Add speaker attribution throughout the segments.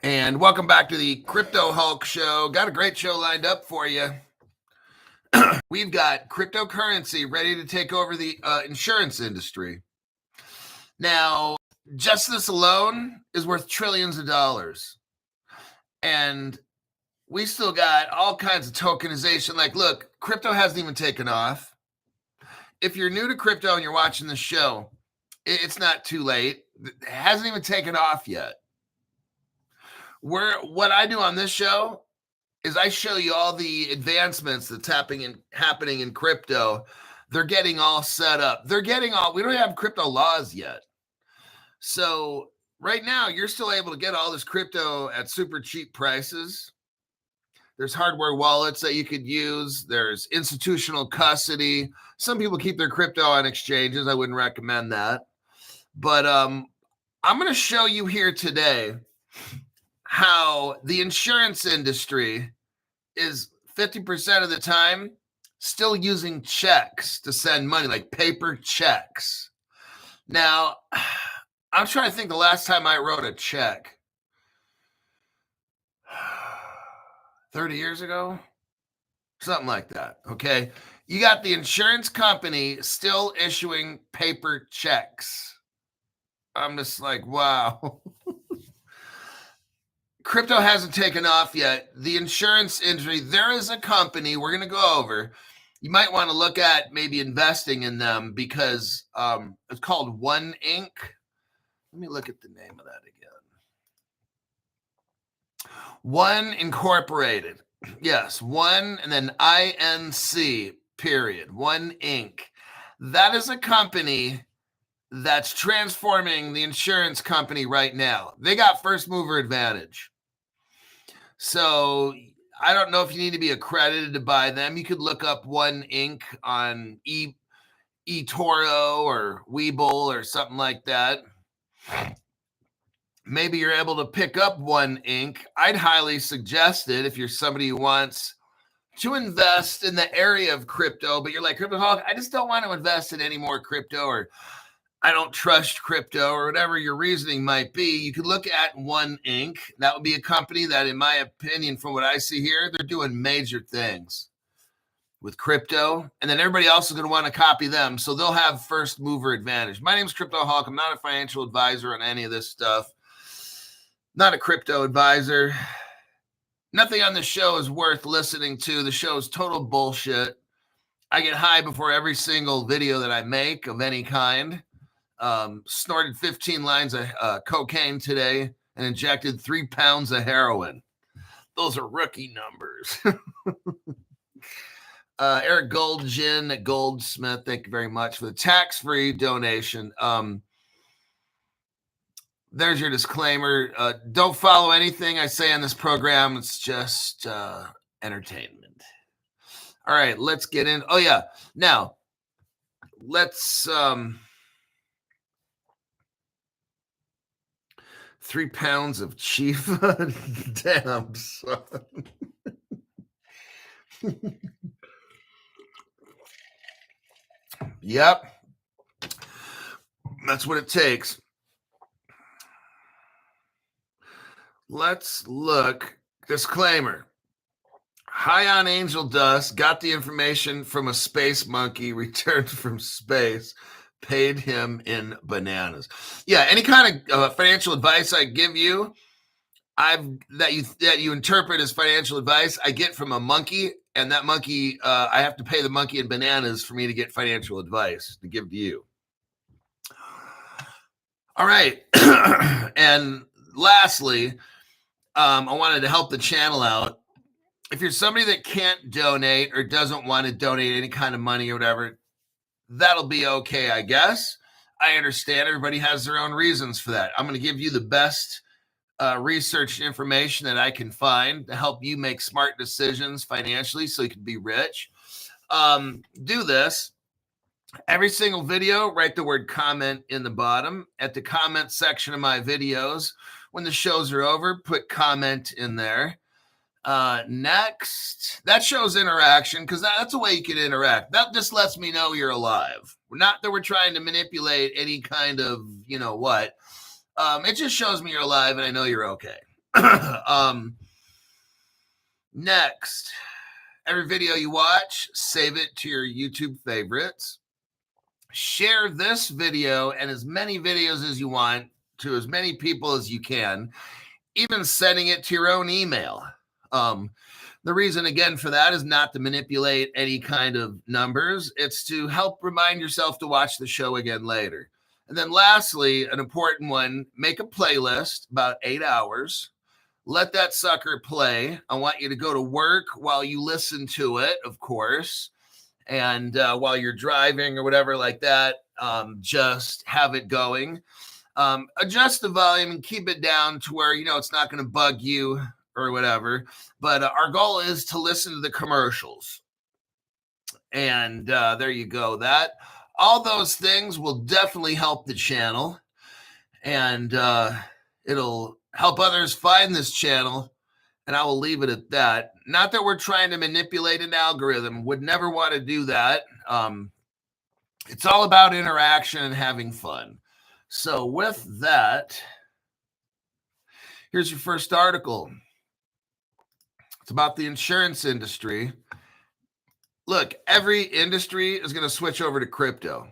Speaker 1: And welcome back to the Crypto Hulk Show. Got a great show lined up for you. We've got cryptocurrency ready to take over the insurance industry. Now, just this alone is worth trillions of dollars. And we still got all kinds of tokenization. Like, look, crypto hasn't even taken off. If you're new to crypto and you're watching the show, it's not too late. It hasn't even taken off yet. What I do on this show is I show you all the advancements that's happening in crypto. They're getting all set up. We don't have crypto laws yet. So right now, you're still able to get all this crypto at super cheap prices. There's hardware wallets that you could use. There's institutional custody. Some people keep their crypto on exchanges. I wouldn't recommend that. But I'm going to show you here today how the insurance industry is 50% of the time still using checks to send money, like paper checks. Now, I'm trying to think the last time I wrote a check. 30 years ago? Something like that, okay? You got the insurance company still issuing paper checks. I'm just like, wow. Crypto hasn't taken off yet. The insurance industry, there is a company we're going to go over. You might want to look at maybe investing in them because it's called One Inc. Let me look at the name of that again. One Incorporated. Yes, One and then INC, period. One Inc. That is a company that's transforming the insurance company right now. They got first mover advantage. So I don't know if you need to be accredited to buy them. You could look up One Inc. on eToro or Webull or something like that. Maybe you're able to pick up One Inc. I'd highly suggest it if you're somebody who wants to invest in the area of crypto, but you're like, Crypto Hulk, I just don't want to invest in any more crypto, or I don't trust crypto, or whatever your reasoning might be. You could look at One Inc. That would be a company that, in my opinion, from what I see here, they're doing major things with crypto. And then everybody else is going to want to copy them. So they'll have first mover advantage. My name is Crypto Hulk. I'm not a financial advisor on any of this stuff. Not a crypto advisor. Nothing on the show is worth listening to. The show is total bullshit. I get high before every single video that I make of any kind. Snorted 15 lines of cocaine today and injected 3 pounds of heroin. Those are rookie numbers. Eric Goldgin at Goldsmith, thank you very much for the tax-free donation. There's your disclaimer. Don't follow anything I say on this program. It's just entertainment. All right, let's get in. Oh, yeah. Now, let's... 3 pounds of chief. Damn, son. Yep. That's what it takes. Let's look. Disclaimer. High on angel dust. Got the information from a space monkey. Returned from space. Paid him in bananas. Yeah, any kind of financial advice I give you, that you interpret as financial advice, I get from a monkey, and that monkey, I have to pay the monkey in bananas for me to get financial advice to give to you. All right, and lastly, I wanted to help the channel out. If you're somebody that can't donate or doesn't want to donate any kind of money or whatever, that'll be okay, I guess. I understand everybody has their own reasons for that. I'm going to give you the best research information that I can find to help you make smart decisions financially so you can be rich. Do this. Every single video, write the word comment in the bottom. At the comment section of my videos, when the shows are over, put comment in there. Next, that shows interaction because that's a way you can interact. That just lets me know you're alive. Not that we're trying to manipulate any kind of, what. It just shows me you're alive and I know you're okay. Next, every video you watch, save it to your YouTube favorites. Share this video and as many videos as you want to as many people as you can, even sending it to your own email. The reason, again, for that is not to manipulate any kind of numbers. It's to help remind yourself to watch the show again later. And then lastly, an important one, make a playlist about 8 hours. Let that sucker play. I want you to go to work while you listen to it, of course. And while you're driving or whatever like that, just have it going. Adjust the volume and keep it down to where, it's not going to bug you or whatever. But our goal is to listen to the commercials. And there you go. All those things will definitely help the channel. And it'll help others find this channel. And I will leave it at that. Not that we're trying to manipulate an algorithm. Would never want to do that. It's all about interaction and having fun. So with that, here's your first article. It's about the insurance industry. Look, every industry is going to switch over to crypto.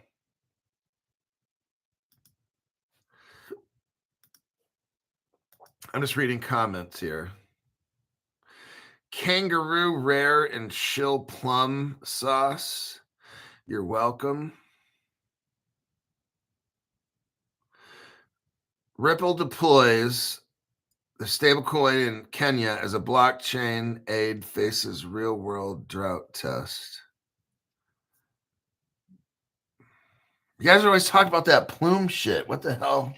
Speaker 1: I'm just reading comments here. Kangaroo rare and chill plum sauce. You're welcome. Ripple deploys the stablecoin in Kenya as a blockchain aid faces real-world drought test. You guys are always talking about that plume shit. What the hell?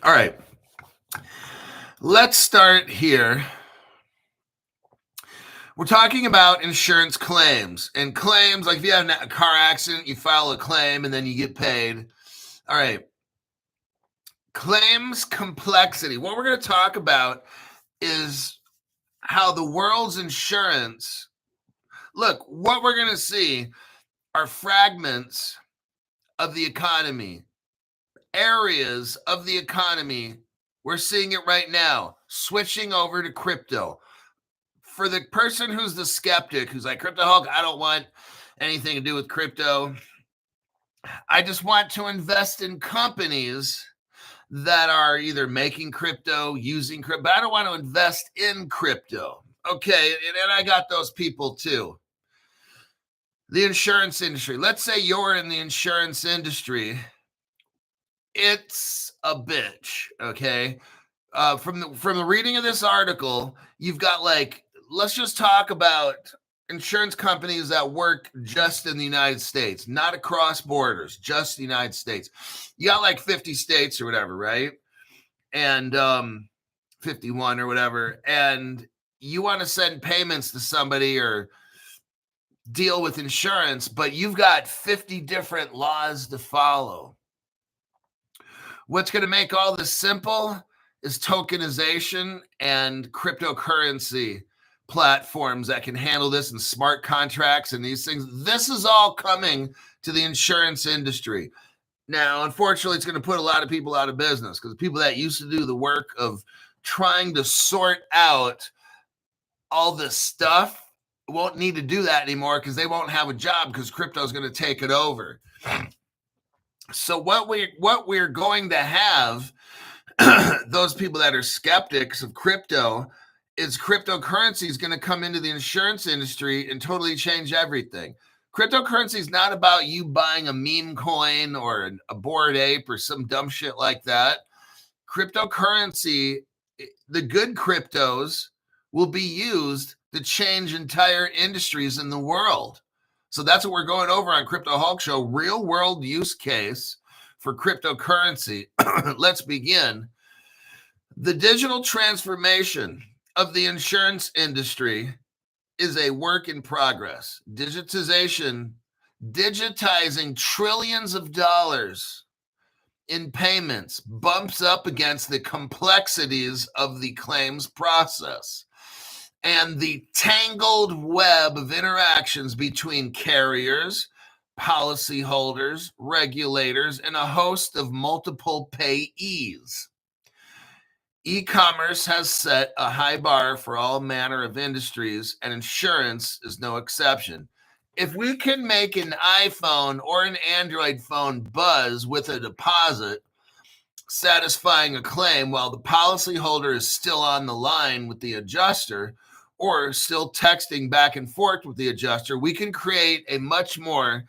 Speaker 1: All right. Let's start here. We're talking about insurance claims. And claims, like if you have a car accident, you file a claim and then you get paid. All right. Claims complexity. What we're going to talk about is how the world's insurance. Look, what we're going to see are fragments of the economy, areas of the economy. We're seeing it right now, switching over to crypto. For the person who's the skeptic, who's like, Crypto Hulk, I don't want anything to do with crypto. I just want to invest in companies that are either making crypto, using crypto, but I don't want to invest in crypto. Okay, and I got those people too. The insurance industry. Let's say you're in the insurance industry. It's a bitch, okay? From the reading of this article, you've got let's just talk about insurance companies that work just in the United States, not across borders, just the United States. You got 50 states or whatever, right? And 51 or whatever. And you want to send payments to somebody or deal with insurance, but you've got 50 different laws to follow. What's going to make all this simple is tokenization and cryptocurrency platforms that can handle this and smart contracts and these things. This is all coming to the insurance industry. Now, unfortunately, it's going to put a lot of people out of business because people that used to do the work of trying to sort out all this stuff won't need to do that anymore because they won't have a job because crypto is going to take it over. So what we're going to have, those people that are skeptics of crypto, is cryptocurrency is going to come into the insurance industry and totally change everything. Cryptocurrency is not about you buying a meme coin or a Bored Ape or some dumb shit like that. Cryptocurrency, the good cryptos, will be used to change entire industries in the world. So that's what we're going over on Crypto Hulk Show, real world use case for cryptocurrency. Let's begin. The digital transformation of the insurance industry is a work in progress. Digitizing trillions of dollars in payments bumps up against the complexities of the claims process and the tangled web of interactions between carriers, policyholders, regulators, and a host of multiple payees. E-commerce has set a high bar for all manner of industries, and insurance is no exception. If we can make an iPhone or an Android phone buzz with a deposit, satisfying a claim while the policyholder is still on the line with the adjuster or still texting back and forth with the adjuster, we can create a much more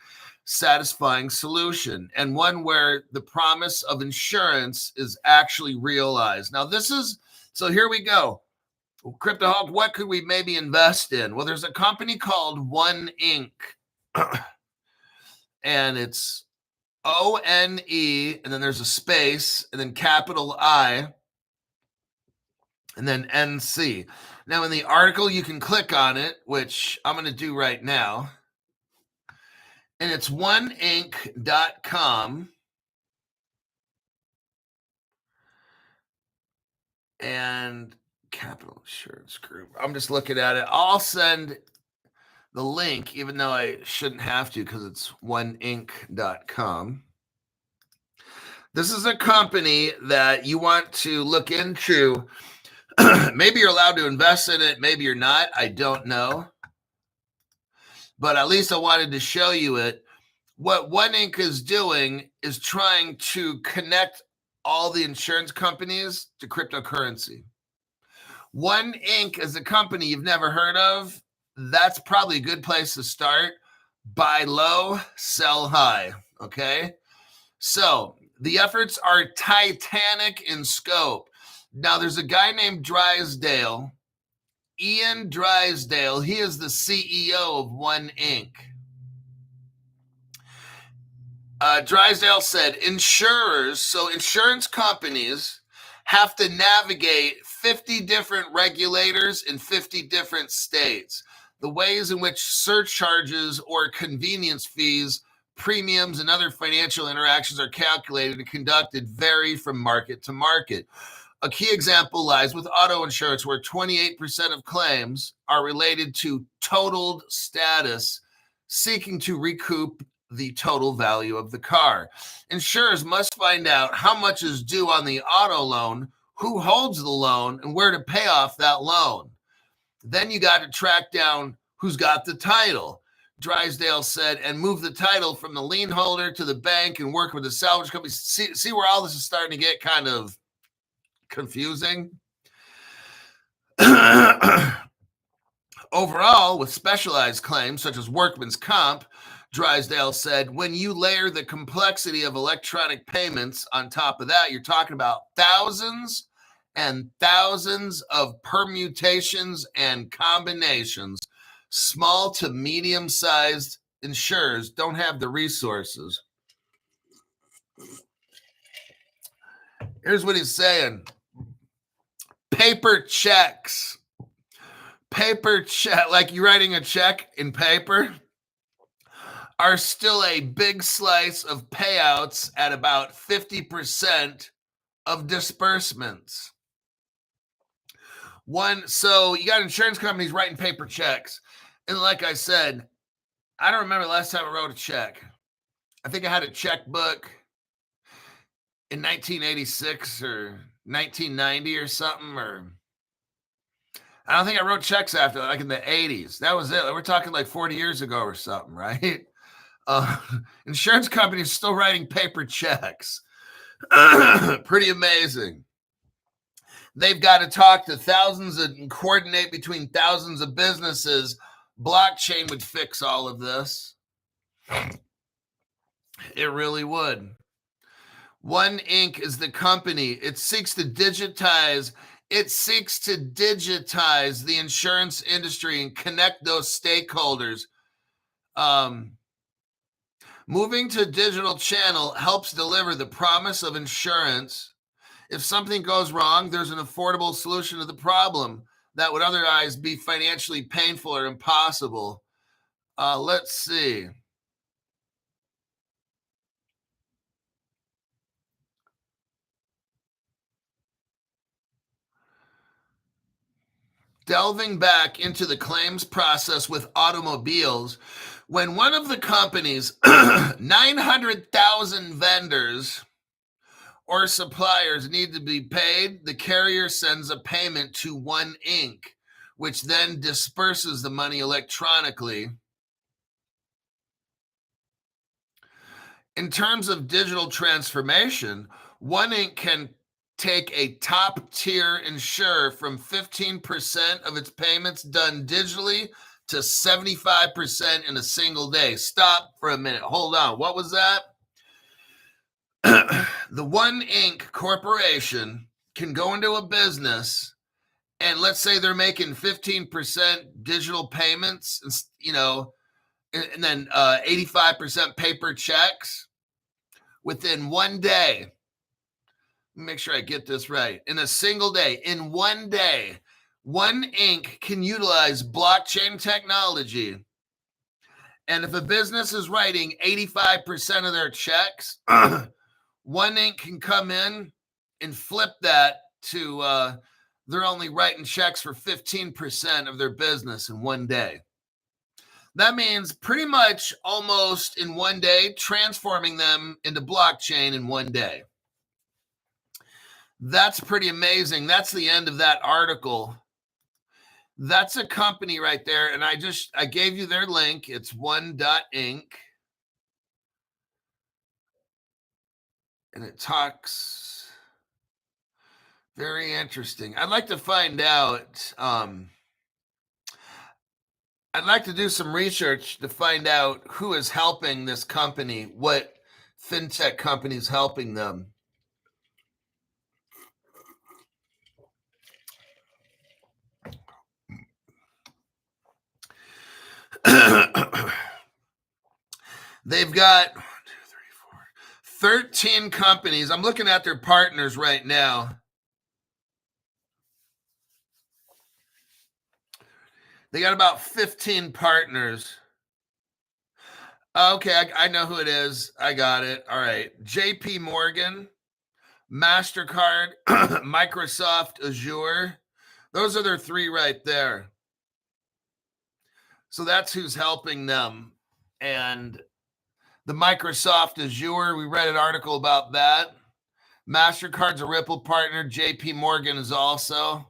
Speaker 1: satisfying solution, and one where the promise of insurance is actually realized. Now, so here we go. CryptoHawk, what could we maybe invest in? Well, there's a company called One Inc. And it's ONE, and then there's a space, and then capital I, and then NC. Now, in the article, you can click on it, which I'm going to do right now. And it's oneinc.com. And Capital Insurance Group. I'm just looking at it. I'll send the link, even though I shouldn't have to because it's oneinc.com. This is a company that you want to look into. Maybe you're allowed to invest in it. Maybe you're not. I don't know. But at least I wanted to show you it. What One Inc. is doing is trying to connect all the insurance companies to cryptocurrency. One Inc. is a company you've never heard of. That's probably a good place to start. Buy low, sell high. Okay. So the efforts are titanic in scope. Now there's a guy named Drysdale, Ian Drysdale. He is the CEO of One Inc. Drysdale said insurance companies have to navigate 50 different regulators in 50 different states. The ways in which surcharges or convenience fees, premiums, and other financial interactions are calculated and conducted vary from market to market. A key example lies with auto insurance, where 28% of claims are related to totaled status, seeking to recoup the total value of the car. Insurers must find out how much is due on the auto loan, who holds the loan, and where to pay off that loan. Then you got to track down who's got the title, Drysdale said, and move the title from the lien holder to the bank and work with the salvage company. See where all this is starting to get kind of confusing? Overall, with specialized claims such as workman's comp, Drysdale said, when you layer the complexity of electronic payments on top of that, you're talking about thousands and thousands of permutations and combinations. Small to medium-sized insurers don't have the resources. Here's what he's saying. Paper checks. Paper check, like you're writing a check in paper, are still a big slice of payouts at about 50% of disbursements. So you got insurance companies writing paper checks. And like I said, I don't remember the last time I wrote a check. I think I had a checkbook in 1986 or 1990 or something, or I don't think I wrote checks after that, like in the 80s. That was it. We're talking like 40 years ago or something, right? Insurance companies still writing paper checks. Pretty amazing. They've got to talk to thousands and coordinate between thousands of businesses. Blockchain would fix all of this. It really would. One Inc. is the company. It seeks to digitize the insurance industry and connect those stakeholders. Moving to digital channel helps deliver the promise of insurance. If something goes wrong, there's an affordable solution to the problem that would otherwise be financially painful or impossible. Let's see. Delving back into the claims process with automobiles, When one of the company's 900,000 vendors or suppliers need to be paid, the carrier sends a payment to One Inc., which then disperses the money electronically. In terms of digital transformation, One Inc. can take a top-tier insurer from 15% of its payments done digitally to 75% in a single day. Stop for a minute. Hold on. What was that? The One Inc. corporation can go into a business and let's say they're making 15% digital payments, and then 85% paper checks within one day. Make sure I get this right. In a single day, in one day, One Inc. can utilize blockchain technology. And if a business is writing 85% of their checks, One Inc. can come in and flip that to they're only writing checks for 15% of their business in one day. That means pretty much almost in one day, transforming them into blockchain in one day. That's pretty amazing. That's the end of that article. That's a company right there. And I gave you their link. It's one.inc. And it talks very interesting. I'd like to find out. I'd like to do some research to find out who is helping this company, what fintech company is helping them. They've got 13 companies. I'm looking at their partners right now. They got about 15 partners. Okay, I know who it is. I got it. All right. JP Morgan, MasterCard, Microsoft Azure. Those are their three right there. So that's who's helping them. And the Microsoft Azure, we read an article about that. MasterCard's a Ripple partner. JP Morgan is also.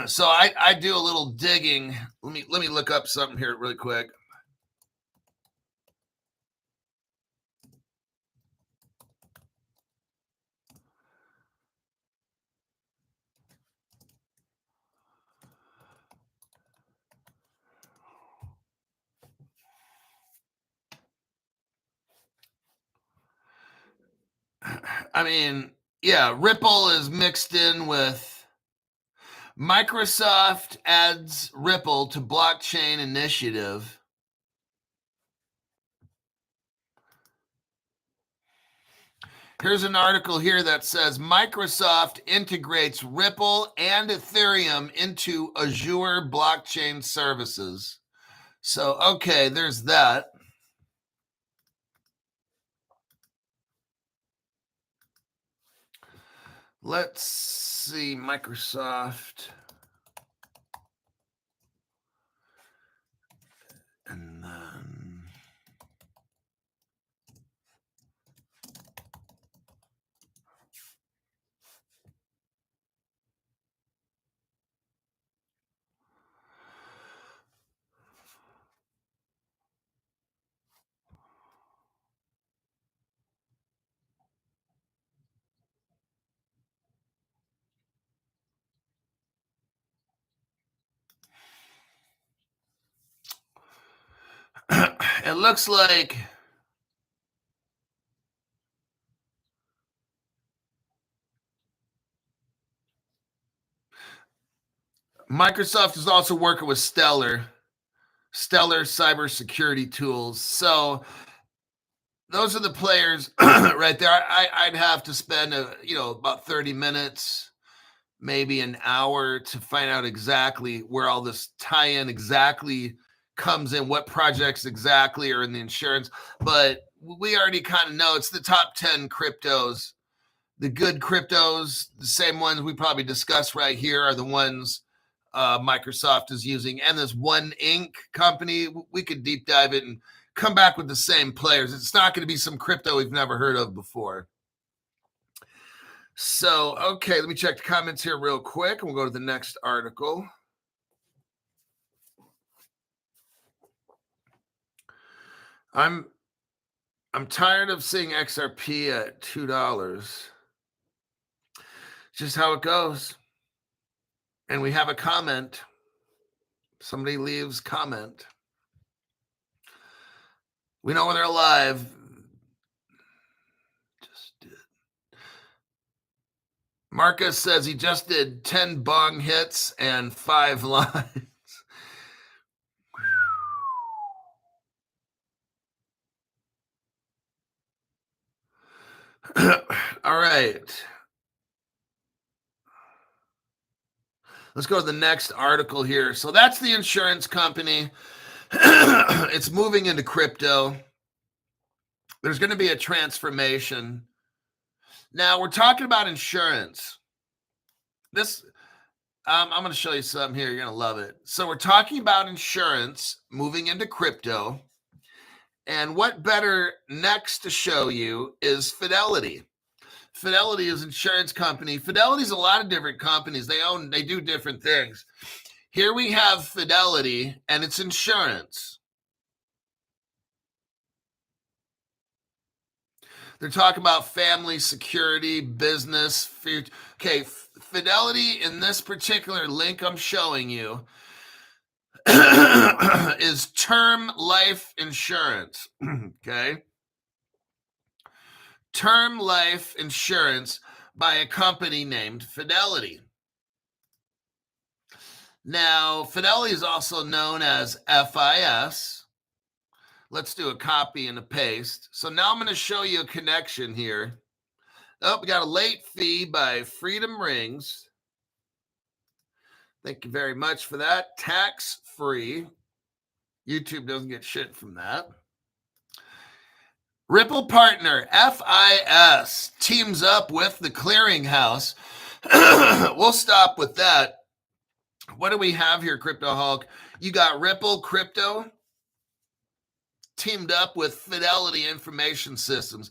Speaker 1: So I do a little digging. Let me look up something here really quick. I mean, yeah, Ripple is mixed in with Microsoft adds Ripple to blockchain initiative. Here's an article here that says Microsoft integrates Ripple and Ethereum into Azure blockchain services. So, okay, there's that. Let's see, Microsoft. And then it looks like Microsoft is also working with Stellar cybersecurity tools. So those are the players right there. I'd have to spend about 30 minutes, maybe an hour to find out exactly where all this tie-in exactly comes in, what projects exactly are in the insurance. But we already kind of know it's the top 10 cryptos. The good cryptos, the same ones we probably discussed right here, are the ones Microsoft is using, and this One Inc. company. We could deep dive it and come back with the same players. It's not going to be some crypto we've never heard of before. So, okay, let me check the comments here real quick, and we'll go to the next article. I'm tired of seeing XRP at $2. Just how it goes. And we have a comment. Somebody leaves comment. We know when they're alive. Just did. Marcus says he just did 10 bong hits and 5 lines. All right. Let's go to the next article here. So that's the insurance company. It's moving into crypto. There's going to be a transformation. Now, we're talking about insurance. I'm going to show you something here. You're going to love it. So we're talking about insurance moving into crypto. And what better next to show you is Fidelity. Fidelity is an insurance company. Fidelity is a lot of different companies. They do different things. Here we have Fidelity, and it's insurance. They're talking about family, security, business, future. Okay, Fidelity in this particular link I'm showing you is term life insurance. Okay. Term life insurance by a company named Fidelity. Now, Fidelity is also known as FIS. Let's do a copy and a paste. So now I'm going to show you a connection here. Oh, we got a late fee by Freedom Rings. Thank you very much for that. Tax free. YouTube doesn't get shit from that. Ripple Partner, FIS, teams up with the clearinghouse. We'll stop with that. What do we have here, Crypto Hulk? You got Ripple Crypto teamed up with Fidelity Information Systems.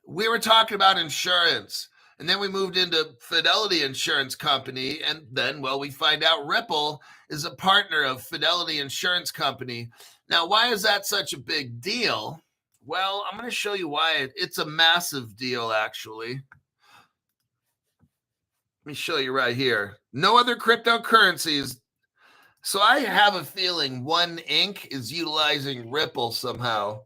Speaker 1: We were talking about insurance, and then we moved into Fidelity Insurance Company, and then, well, we find out Ripple is a partner of Fidelity Insurance Company. Now, why is that such a big deal? Well, I'm going to show you why. It's a massive deal, actually. Let me show you right here. No other cryptocurrencies. So I have a feeling One Inc. is utilizing Ripple somehow.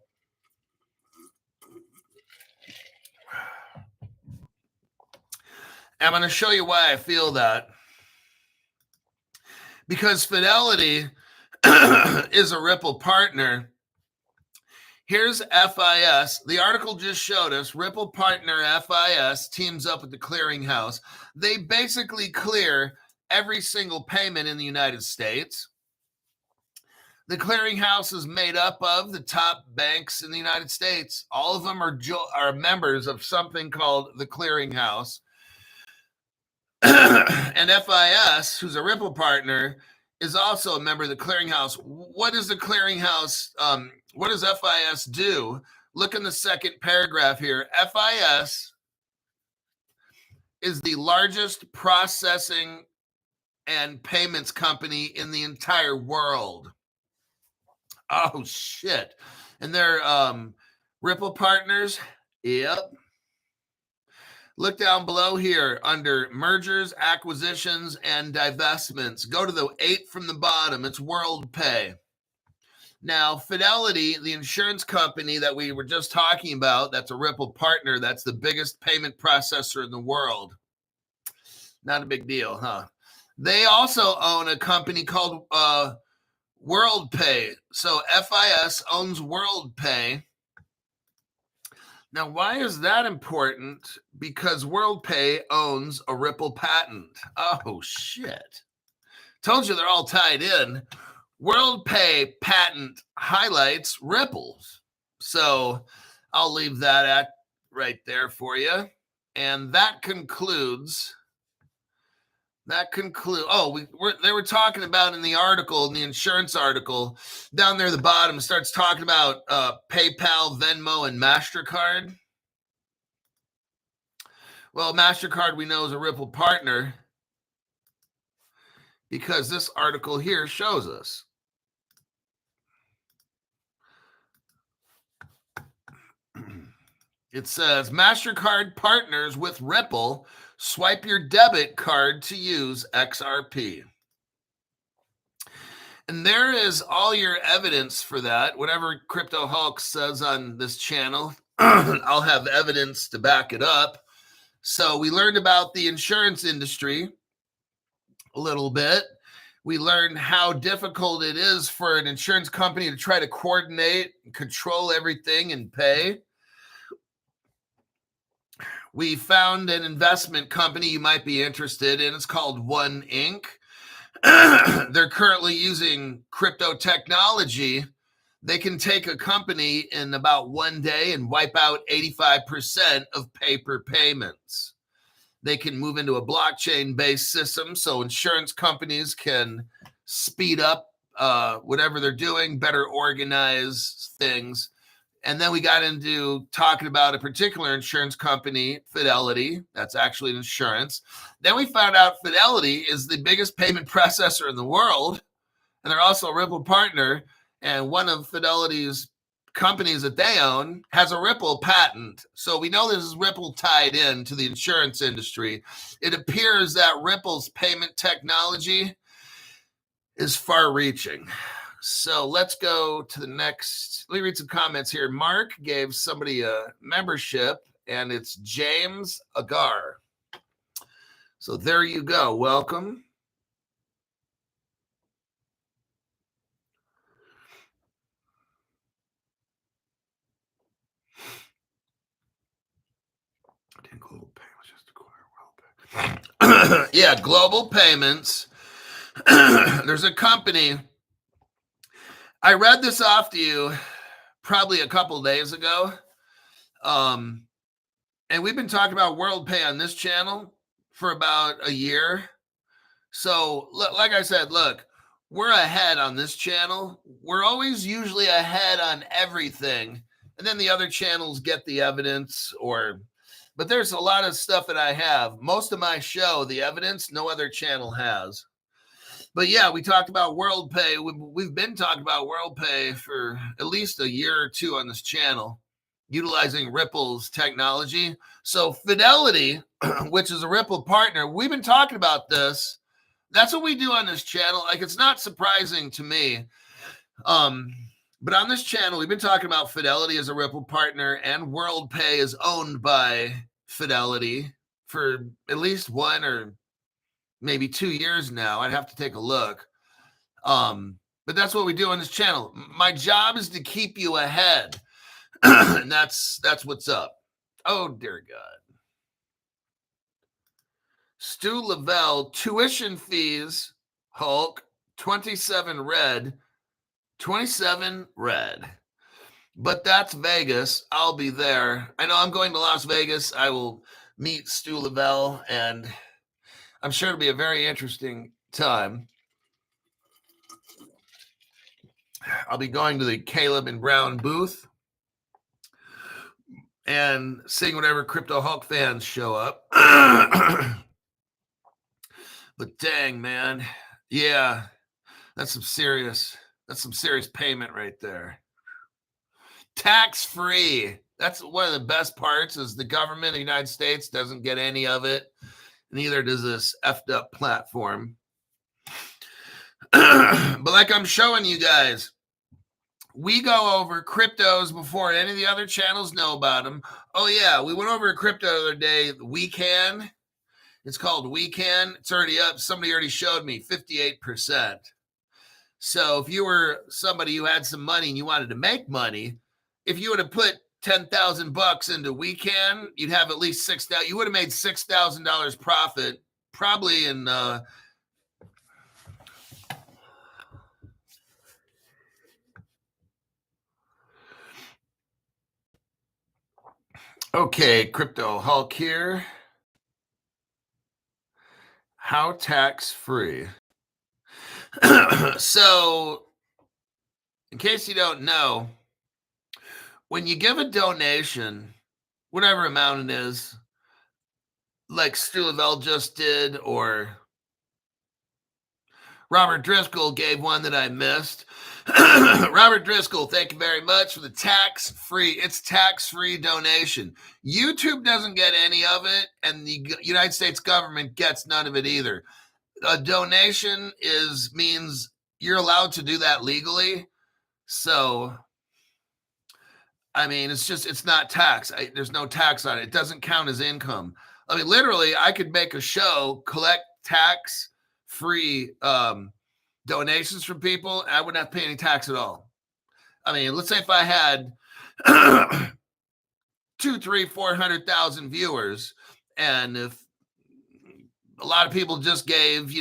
Speaker 1: I'm going to show you why I feel that. Because Fidelity is a Ripple partner. Here's FIS. The article just showed us Ripple partner FIS teams up with the clearinghouse. They basically clear every single payment in the United States. The clearinghouse is made up of the top banks in the United States. All of them are members of something called the clearinghouse. And FIS, who's a Ripple partner, is also a member of the clearinghouse. What is the clearinghouse? What does FIS do? Look in the second paragraph here. FIS is the largest processing and payments company in the entire world. Oh, shit. And they're Ripple partners. Yep. Look down below here under mergers, acquisitions, and divestments. Go to the 8 from the bottom. It's WorldPay. Now, Fidelity, the insurance company that we were just talking about, that's a Ripple partner. That's the biggest payment processor in the world. Not a big deal, huh? They also own a company called WorldPay. So FIS owns WorldPay. Now, why is that important? Because WorldPay owns a Ripple patent. Oh, shit. Told you they're all tied in. WorldPay patent highlights Ripples. So I'll leave that at right there for you. And that concludes that concludes. Oh, they were talking about in the article, in the insurance article, down there at the bottom, starts talking about PayPal, Venmo, and MasterCard. Well, MasterCard we know is a Ripple partner because this article here shows us. It says MasterCard partners with Ripple. Swipe your debit card to use XRP. And there is all your evidence for that. Whatever Crypto Hulk says on this channel, I'll have evidence to back it up. So we learned about the insurance industry a little bit. We learned how difficult it is for an insurance company to try to coordinate, control everything, and pay. We found an investment company you might be interested in. It's called One Inc. They're currently using crypto technology. They can take a company in about 1 day and wipe out 85% of paper payments. They can move into a blockchain-based system so insurance companies can speed up whatever they're doing, better organize things. And then we got into talking about a particular insurance company, Fidelity. That's actually an insurance. Then we found out Fidelity is the biggest payment processor in the world. And they're also a Ripple partner. And one of Fidelity's companies that they own has a Ripple patent. So we know this is Ripple tied in to the insurance industry. It appears that Ripple's payment technology is far-reaching. So let's go to the next. Let me read some comments here. Mark gave somebody a membership, and it's James Agar. So there you go. Welcome. Global payments, just acquire world pay. Yeah, global payments. There's a company. I read this off to you probably a couple of days ago. And we've been talking about World Pay on this channel for about a year. So, like I said, look, we're ahead on this channel. We're always usually ahead on everything. And then the other channels get the evidence but there's a lot of stuff that I have. Most of my show, the evidence, no other channel has. But yeah, we talked about World Pay. We've been talking about World Pay for at least a year or two on this channel, utilizing Ripple's technology. So Fidelity, which is a Ripple partner, we've been talking about this. That's what we do on this channel. Like, it's not surprising to me. But on this channel, we've been talking about Fidelity as a Ripple partner, and World Pay is owned by Fidelity for at least 1 or maybe 2 years now. I'd have to take a look. But that's what we do on this channel. My job is to keep you ahead. And that's what's up. Oh, dear God. Stu Lavelle, tuition fees, Hulk, 27 red. 27 red. But that's Vegas. I'll be there. I know I'm going to Las Vegas. I will meet Stu Lavelle, and I'm sure it'll be a very interesting time. I'll be going to the Caleb and Brown booth and seeing whatever Crypto Hulk fans show up. But dang, man. Yeah, that's some serious payment right there. Tax-free. That's one of the best parts, is the government of the United States doesn't get any of it. Neither does this effed up platform. But like I'm showing you guys, we go over cryptos before any of the other channels know about them. Oh, yeah, we went over a crypto the other day, Wecan. It's called Wecan. It's already up. Somebody already showed me 58%. So if you were somebody who had some money and you wanted to make money, if you would have put $10,000 into Wecan, you'd have at least $6,000. You would have made $6,000 profit, probably in okay, Crypto Hulk here. How tax-free? So, in case you don't know, when you give a donation, whatever amount it is, like Stu Lavelle just did, or Robert Driscoll gave one that I missed. Robert Driscoll, thank you very much for the it's tax-free donation. YouTube doesn't get any of it, and the United States government gets none of it either. A donation means you're allowed to do that legally. So, I mean, it's not tax. There's no tax on it. It doesn't count as income. I mean, literally, I could make a show, collect tax-free donations from people, and I wouldn't have to pay any tax at all. I mean, let's say if I had 400,000 viewers, and if a lot of people just gave,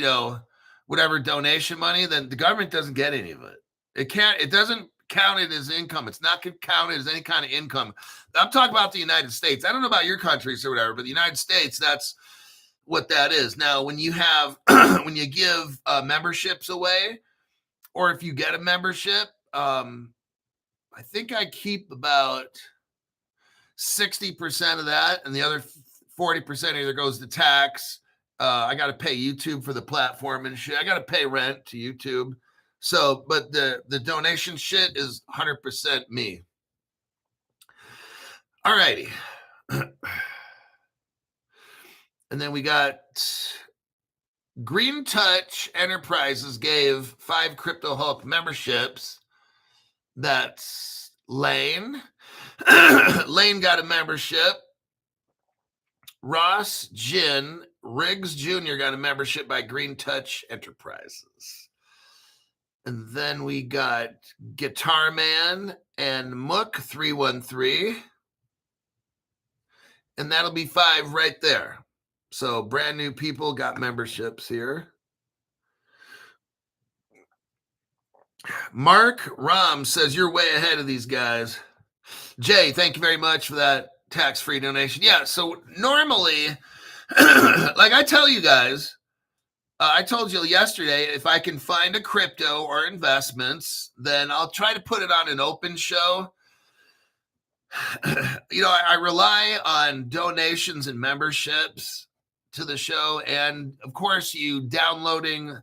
Speaker 1: whatever donation money, then the government doesn't get any of it. It doesn't count it as income. It's not counted as any kind of income. I'm talking about the United States. I don't know about your countries or whatever, but the United States, that's what that is. Now, when you have, when you give memberships away, or if you get a membership, I think I keep about 60% of that, and the other 40% either goes to tax. I got to pay YouTube for the platform and shit. I got to pay rent to YouTube. So, but the donation shit is 100% me. All righty. And then we got Green Touch Enterprises gave 5 Crypto Hulk memberships. That's Lane. Lane got a membership. Ross Jin Riggs Jr. got a membership by Green Touch Enterprises. And then we got Guitar Man and Mook 313. And that'll be 5 right there. So brand new people got memberships here. Mark Rom says you're way ahead of these guys. Jay, thank you very much for that tax-free donation. Yeah, so normally, like I tell you guys, I told you yesterday, if I can find a crypto or investments, then I'll try to put it on an open show. I rely on donations and memberships to the show. And of course, you downloading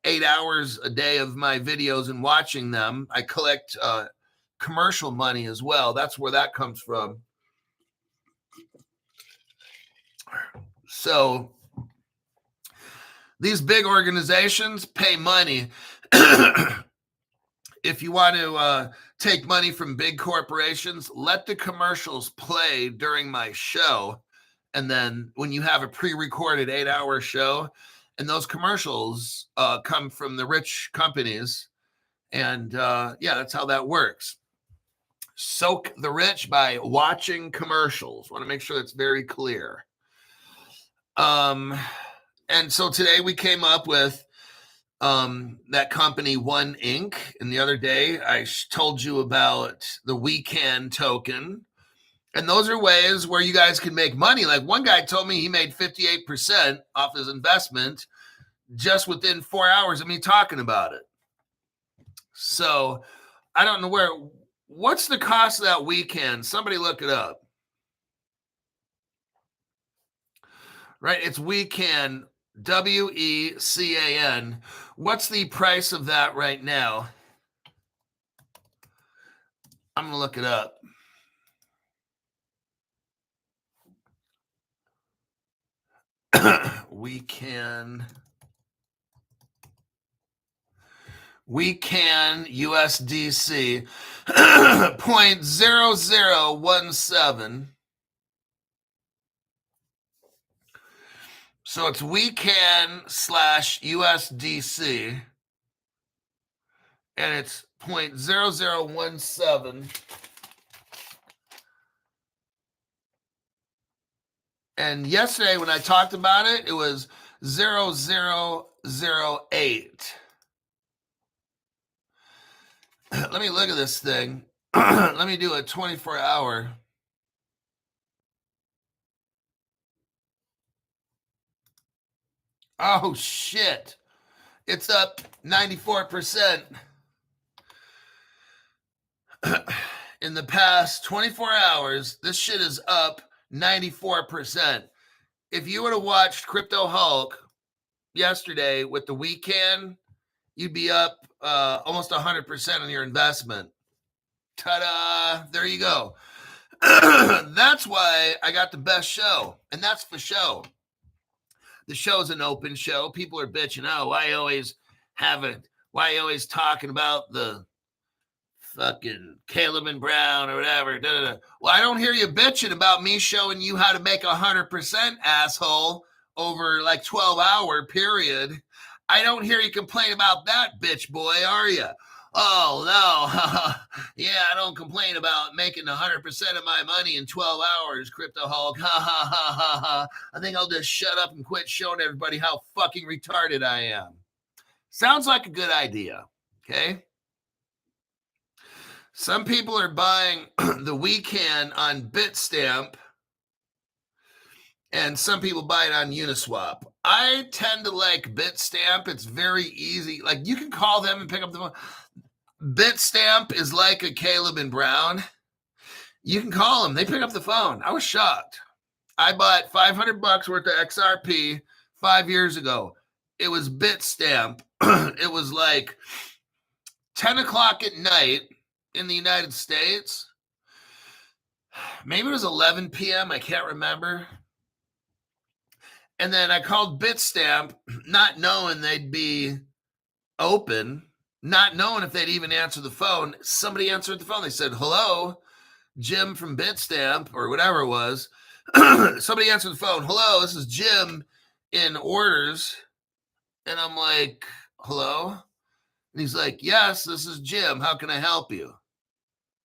Speaker 1: 8 hours a day of my videos and watching them. I collect commercial money as well. That's where that comes from. So these big organizations pay money. If you want to take money from big corporations, let the commercials play during my show. And then when you have a pre-recorded 8-hour show, and those commercials come from the rich companies. And that's how that works. Soak the rich by watching commercials. Want to make sure that's very clear. And so today we came up with that company One Inc. And the other day I told you about the We Can token. And those are ways where you guys can make money. Like one guy told me he made 58% off his investment just within 4 hours of me talking about it. So I don't know what's the cost of that We Can? Somebody look it up. Right? It's We Can, WECAN. What's the price of that right now? I'm going to look it up. We can USDC 0.0017. So it's We Can /USDC, and it's 0.0017. And yesterday when I talked about it, it was 0008. Let me look at this thing. Let me do a 24-hour. Oh, shit. It's up 94%. In the past 24 hours, this shit is up 94%. If you would have watched Crypto Hulk yesterday with the weekend, you'd be up almost 100% on your investment. Ta-da! There you go. That's why I got the best show, and that's for show. The show's an open show. People are bitching, oh, why you always talking about the fucking Caleb and Brown or whatever. Da, da, da. Well, I don't hear you bitching about me showing you how to make 100%, asshole, over like 12-hour period. I don't hear you complain about that, bitch boy, are you? Oh, no. Yeah, I don't complain about making 100% of my money in 12 hours, Crypto Hulk. Ha, ha, ha, ha, ha. I think I'll just shut up and quit showing everybody how fucking retarded I am. Sounds like a good idea, okay? Some people are buying the weekend on Bitstamp, and some people buy it on Uniswap. I tend to like Bitstamp. It's very easy. Like, you can call them and pick up the phone. Bitstamp is like a Caleb and Brown. You can call them. They pick up the phone. I was shocked. I bought $500 worth of XRP 5 years ago. It was Bitstamp. It was like 10 o'clock at night in the United States. Maybe it was 11 p.m. I can't remember. And then I called Bitstamp, not knowing they'd be open, not knowing if they'd even answer the phone. Somebody answered the phone. They said, hello, Jim from Bitstamp, or whatever it was. Somebody answered the phone. Hello, this is Jim in orders. And I'm like, hello? And he's like, yes, this is Jim. How can I help you?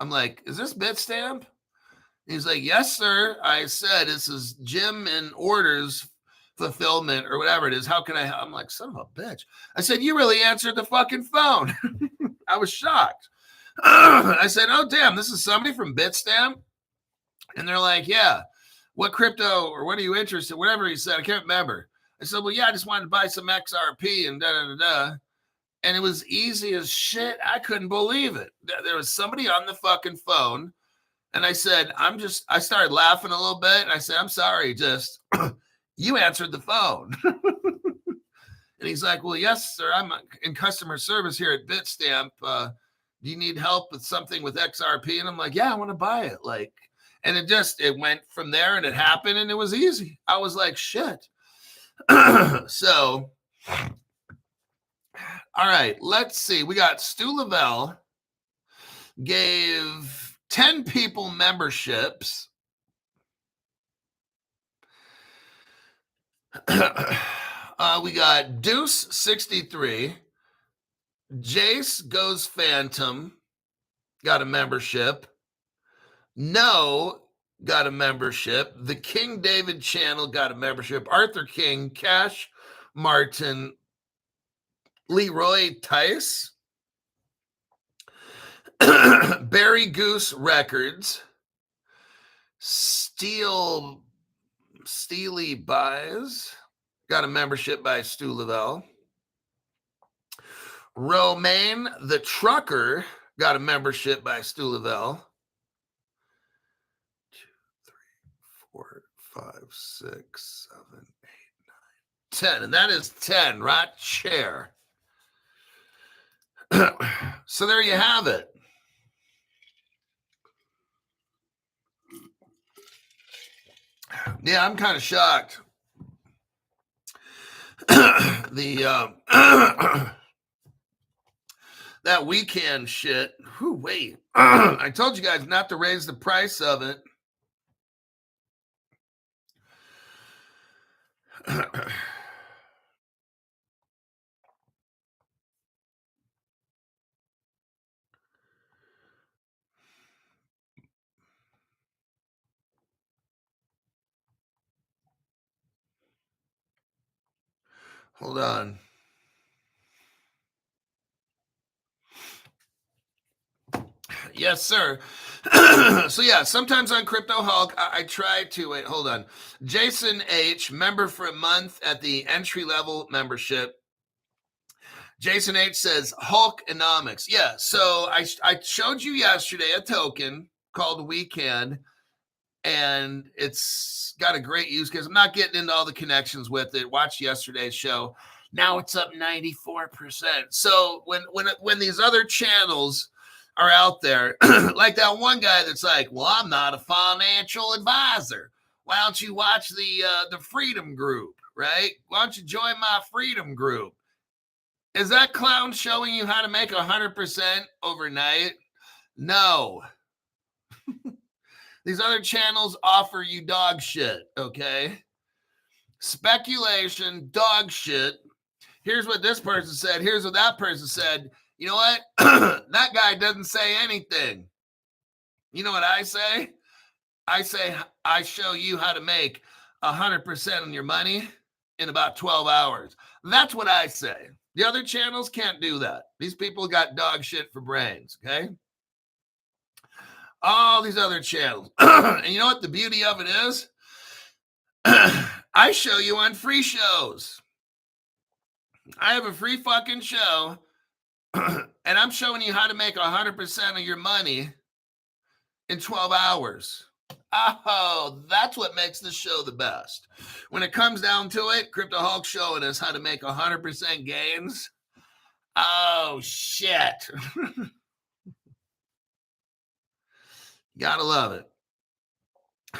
Speaker 1: I'm like, is this Bitstamp? He's like, yes, sir. I said, this is Jim in orders fulfillment or whatever it is. How can I help? I'm like, son of a bitch. I said, you really answered the fucking phone. I was shocked. I said, oh, damn, this is somebody from Bitstamp? And they're like, yeah. What crypto or what are you interested in? Whatever he said, I can't remember. I said, well, yeah, I just wanted to buy some XRP and da-da-da-da. And it was easy as shit. I couldn't believe it. There was somebody on the fucking phone. And I said, I started laughing a little bit. And I said, I'm sorry, just you answered the phone. And he's like, well, yes, sir. I'm in customer service here at Bitstamp. Do you need help with something with XRP? And I'm like, yeah, I want to buy it. Like, and it went from there and it happened and it was easy. I was like, shit. So, all right, let's see. We got Stu Lavelle gave 10 people memberships. We got Deuce 63. Jace Goes Phantom got a membership. No got a membership. The King David channel got a membership. Arthur King, Cash Martin, Leroy Tice, Barry Goose Records, Steely Buys got a membership by Stu Lavelle. Romaine the Trucker got a membership by Stu Lavelle. 2, 3, 4, 5, 6, 7, 8, 9, 10. And that is 10 right chair. So there you have it. Yeah, I'm kind of shocked. That weekend shit. Whew, wait. I told you guys not to raise the price of it. Hold on. Yes, sir. So yeah, sometimes on Crypto Hulk, I try to wait. Hold on, Jason H, member for a month at the entry level membership. Jason H says Hulkonomics. Yeah, so I showed you yesterday a token called Weekend, and it's got a great use case. I'm not getting into all the connections with it. Watch yesterday's show. Now it's up 94%. So when these other channels are out there, like that one guy that's like, well, I'm not a financial advisor. Why don't you watch the Freedom Group, right? Why don't you join my Freedom Group? Is that clown showing you how to make 100% overnight? No. These other channels offer you dog shit, okay? Speculation, dog shit. Here's what this person said. Here's what that person said. You know what? That guy doesn't say anything. You know what I say? I say I show you how to make 100% on your money in about 12 hours. That's what I say. The other channels can't do that. These people got dog shit for brains, okay? All these other channels. And you know what the beauty of it is? I show you on free shows. I have a free fucking show, and I'm showing you how to make 100% of your money in 12 hours. Oh, that's what makes this show the best. When it comes down to it, Crypto Hulk showing us how to make 100% gains. Oh, shit. Gotta love it.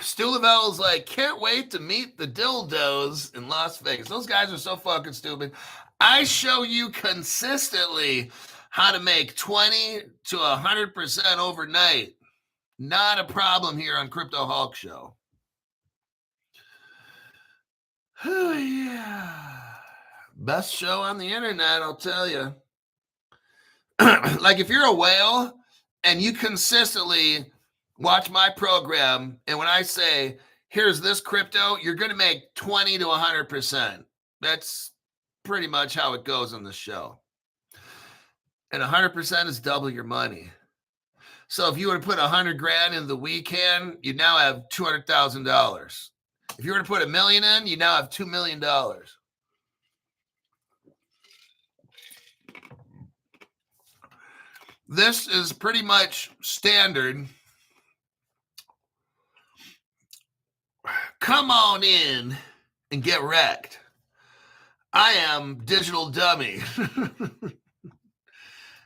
Speaker 1: Stu Lavelle's like, can't wait to meet the dildos in Las Vegas. Those guys are so fucking stupid. I show you consistently how to make 20 to 100% overnight. Not a problem here on Crypto Hulk Show. Oh, yeah. Best show on the internet, I'll tell you. Like if you're a whale and you consistently watch my program, and when I say, here's this crypto, you're going to make 20 to 100%. That's pretty much how it goes on the show. And 100% is double your money. So if you were to put 100 grand in the weekend, you now have $200,000. If you were to put $1 million in, you now have $2 million. This is pretty much standard. Come on in and get wrecked. I am Digital Dummy.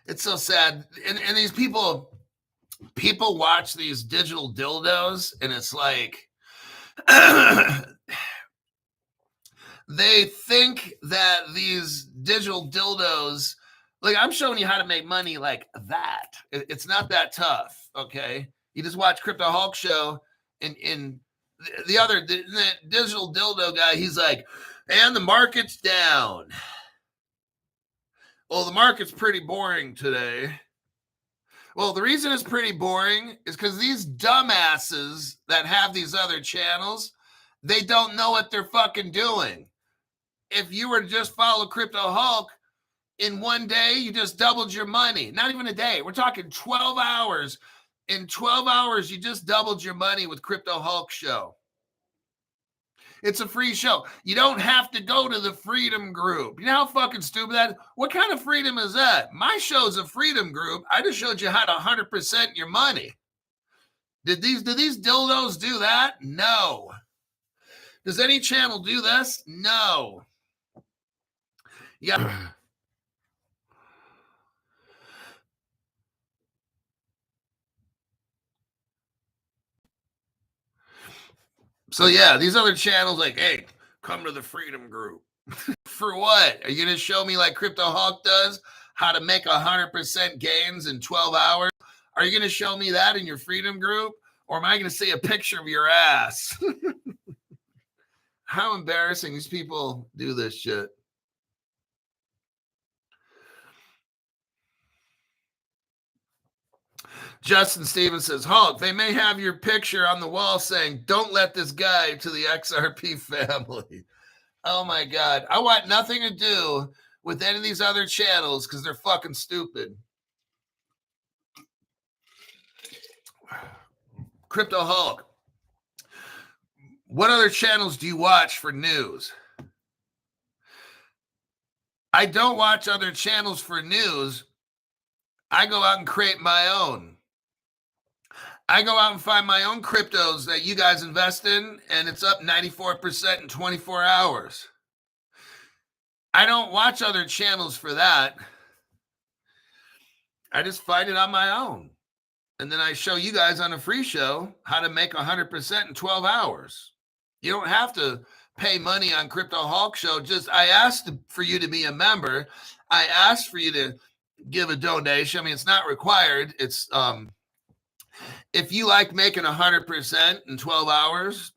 Speaker 1: It's so sad. And these people watch these digital dildos, and it's like they think that these digital dildos, like I'm showing you how to make money like that. It's not that tough, okay? You just watch Crypto Hulk Show, and the digital dildo guy, he's like, and the market's down. Well, the market's pretty boring today. Well, the reason it's pretty boring is because these dumbasses that have these other channels, they don't know what they're fucking doing. If you were to just follow Crypto Hulk, in one day, you just doubled your money. Not even a day. We're talking 12 hours. In 12 hours, you just doubled your money with Crypto Hulk Show. It's a free show. You don't have to go to the Freedom Group. You know how fucking stupid that is? What kind of freedom is that? My show's a Freedom Group. I just showed you how to 100% your money. Did these dildos do that? No. Does any channel do this? No. Yeah. So yeah, these other channels like, hey, come to the Freedom Group. For what? Are you going to show me like Crypto Hulk does how to make 100% gains in 12 hours? Are you going to show me that in your Freedom Group? Or am I going to see a picture of your ass? How embarrassing these people do this shit. Justin Stevens says, Hulk, they may have your picture on the wall saying, don't let this guy to the XRP family. Oh my God. I want nothing to do with any of these other channels because they're fucking stupid. Crypto Hulk, what other channels do you watch for news? I don't watch other channels for news. I go out and create my own. I go out and find my own cryptos that you guys invest in, and it's up 94% in 24 hours. I don't watch other channels for that. I just find it on my own. And then I show you guys on a free show how to make 100% in 12 hours. You don't have to pay money on Crypto Hulk Show. Just I asked for you to be a member. I asked for you to give a donation. I mean, it's not required. It's if you like making 100% in 12 hours,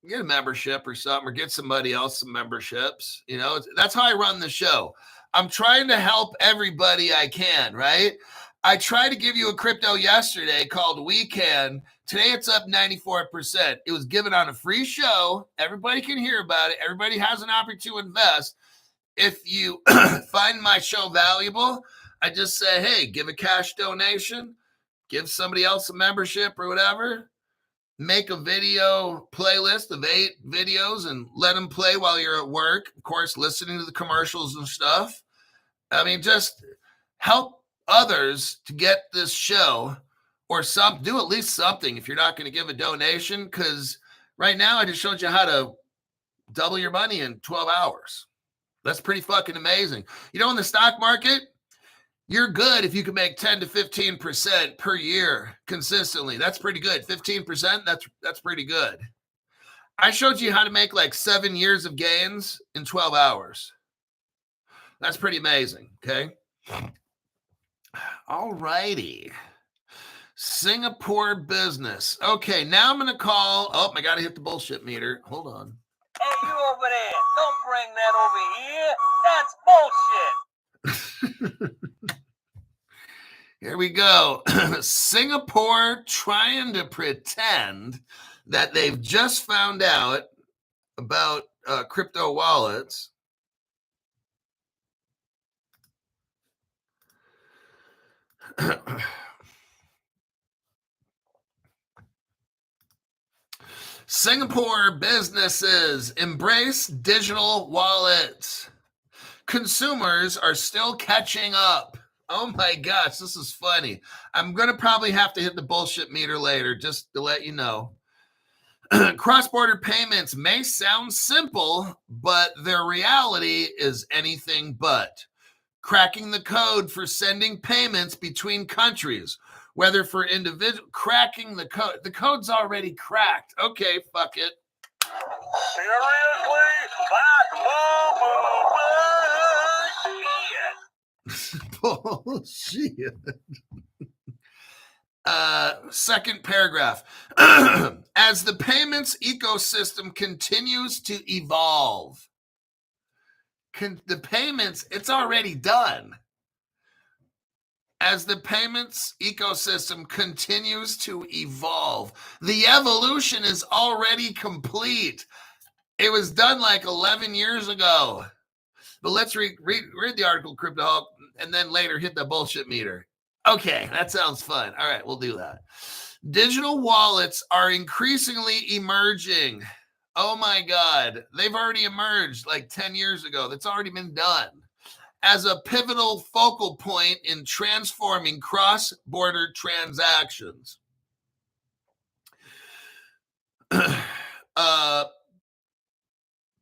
Speaker 1: get a membership or something, or get somebody else some memberships. You know, that's how I run the show. I'm trying to help everybody I can, right? I tried to give you a crypto yesterday called We Can. Today it's up 94%. It was given on a free show. Everybody can hear about it. Everybody has an opportunity to invest. If you find my show valuable, I just say, hey, give a cash donation, give somebody else a membership or whatever. Make a video playlist of 8 videos and let them play while you're at work. Of course, listening to the commercials and stuff. I mean, just help others to get this show, or do at least something if you're not going to give a donation, because right now I just showed you how to double your money in 12 hours. That's pretty fucking amazing. You know, in the stock market, you're good if you can make 10 to 15% per year consistently. That's pretty good. 15%, that's pretty good. I showed you how to make like 7 years of gains in 12 hours. That's pretty amazing, okay? All righty. Sin-Apore business. Okay, now I'm going to call. Oh, I got to hit the bullshit meter. Hold on.
Speaker 2: Hey, you over there. Don't bring that over here. That's bullshit.
Speaker 1: Here we go. Sin-Apore trying to pretend that they've just found out about crypto wallets. Sin-Apore businesses embrace digital wallets. Consumers are still catching up. Oh my gosh, this is funny. I'm going to probably have to hit the bullshit meter later just to let you know. Cross-border payments may sound simple, but their reality is anything but. Cracking the code for sending payments between countries, whether for individual, cracking the code. The code's already cracked. Okay, fuck it.
Speaker 2: Seriously?
Speaker 1: Bullshit. Second paragraph. As the payments ecosystem continues to evolve, the payments, it's already done. As the payments ecosystem continues to evolve, the evolution is already complete. It was done like 11 years ago. But let's read the article, Crypto Hulk, and then later hit the bullshit meter. Okay, that sounds fun. All right, we'll do that. Digital wallets are increasingly emerging. Oh my God, they've already emerged like 10 years ago. That's already been done. As a pivotal focal point in transforming cross-border transactions.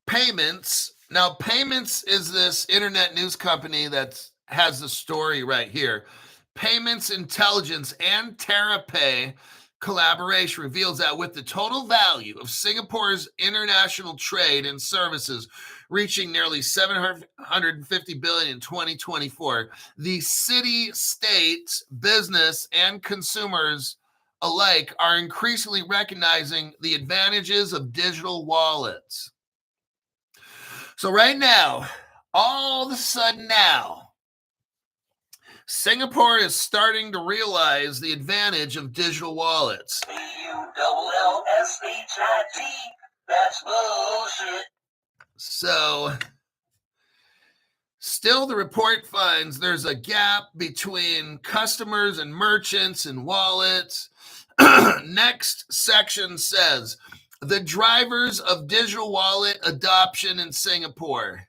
Speaker 1: Payments. Now, Payments is this internet news company that has the story right here. Payments Intelligence and TerraPay collaboration reveals that with the total value of Singapore's international trade and services reaching nearly 750 billion in 2024, the city, states, business, and consumers alike are increasingly recognizing the advantages of digital wallets. So right now, all of a sudden now, Singapore is starting to realize the advantage of digital wallets.
Speaker 2: B-U-L-L-S-H-I-T. That's bullshit.
Speaker 1: So, still the report finds there's a gap between customers and merchants and wallets. Next section says the drivers of digital wallet adoption in Singapore.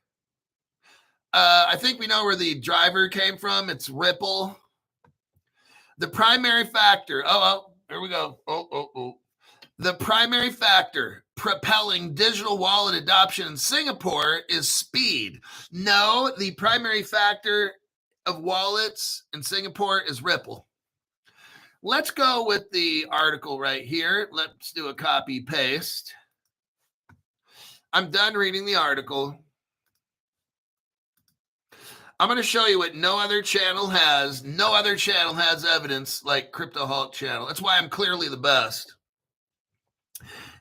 Speaker 1: I think we know where the driver came from. It's Ripple. The primary factor. Here we go. The primary factor propelling digital wallet adoption in Singapore is speed. No, the primary factor of wallets in Singapore is Ripple. Let's go with the article right here. Let's do a copy paste. I'm done reading the article. I'm going to show you what no other channel has. No other channel has evidence like Crypto Hulk channel. That's why I'm clearly the best.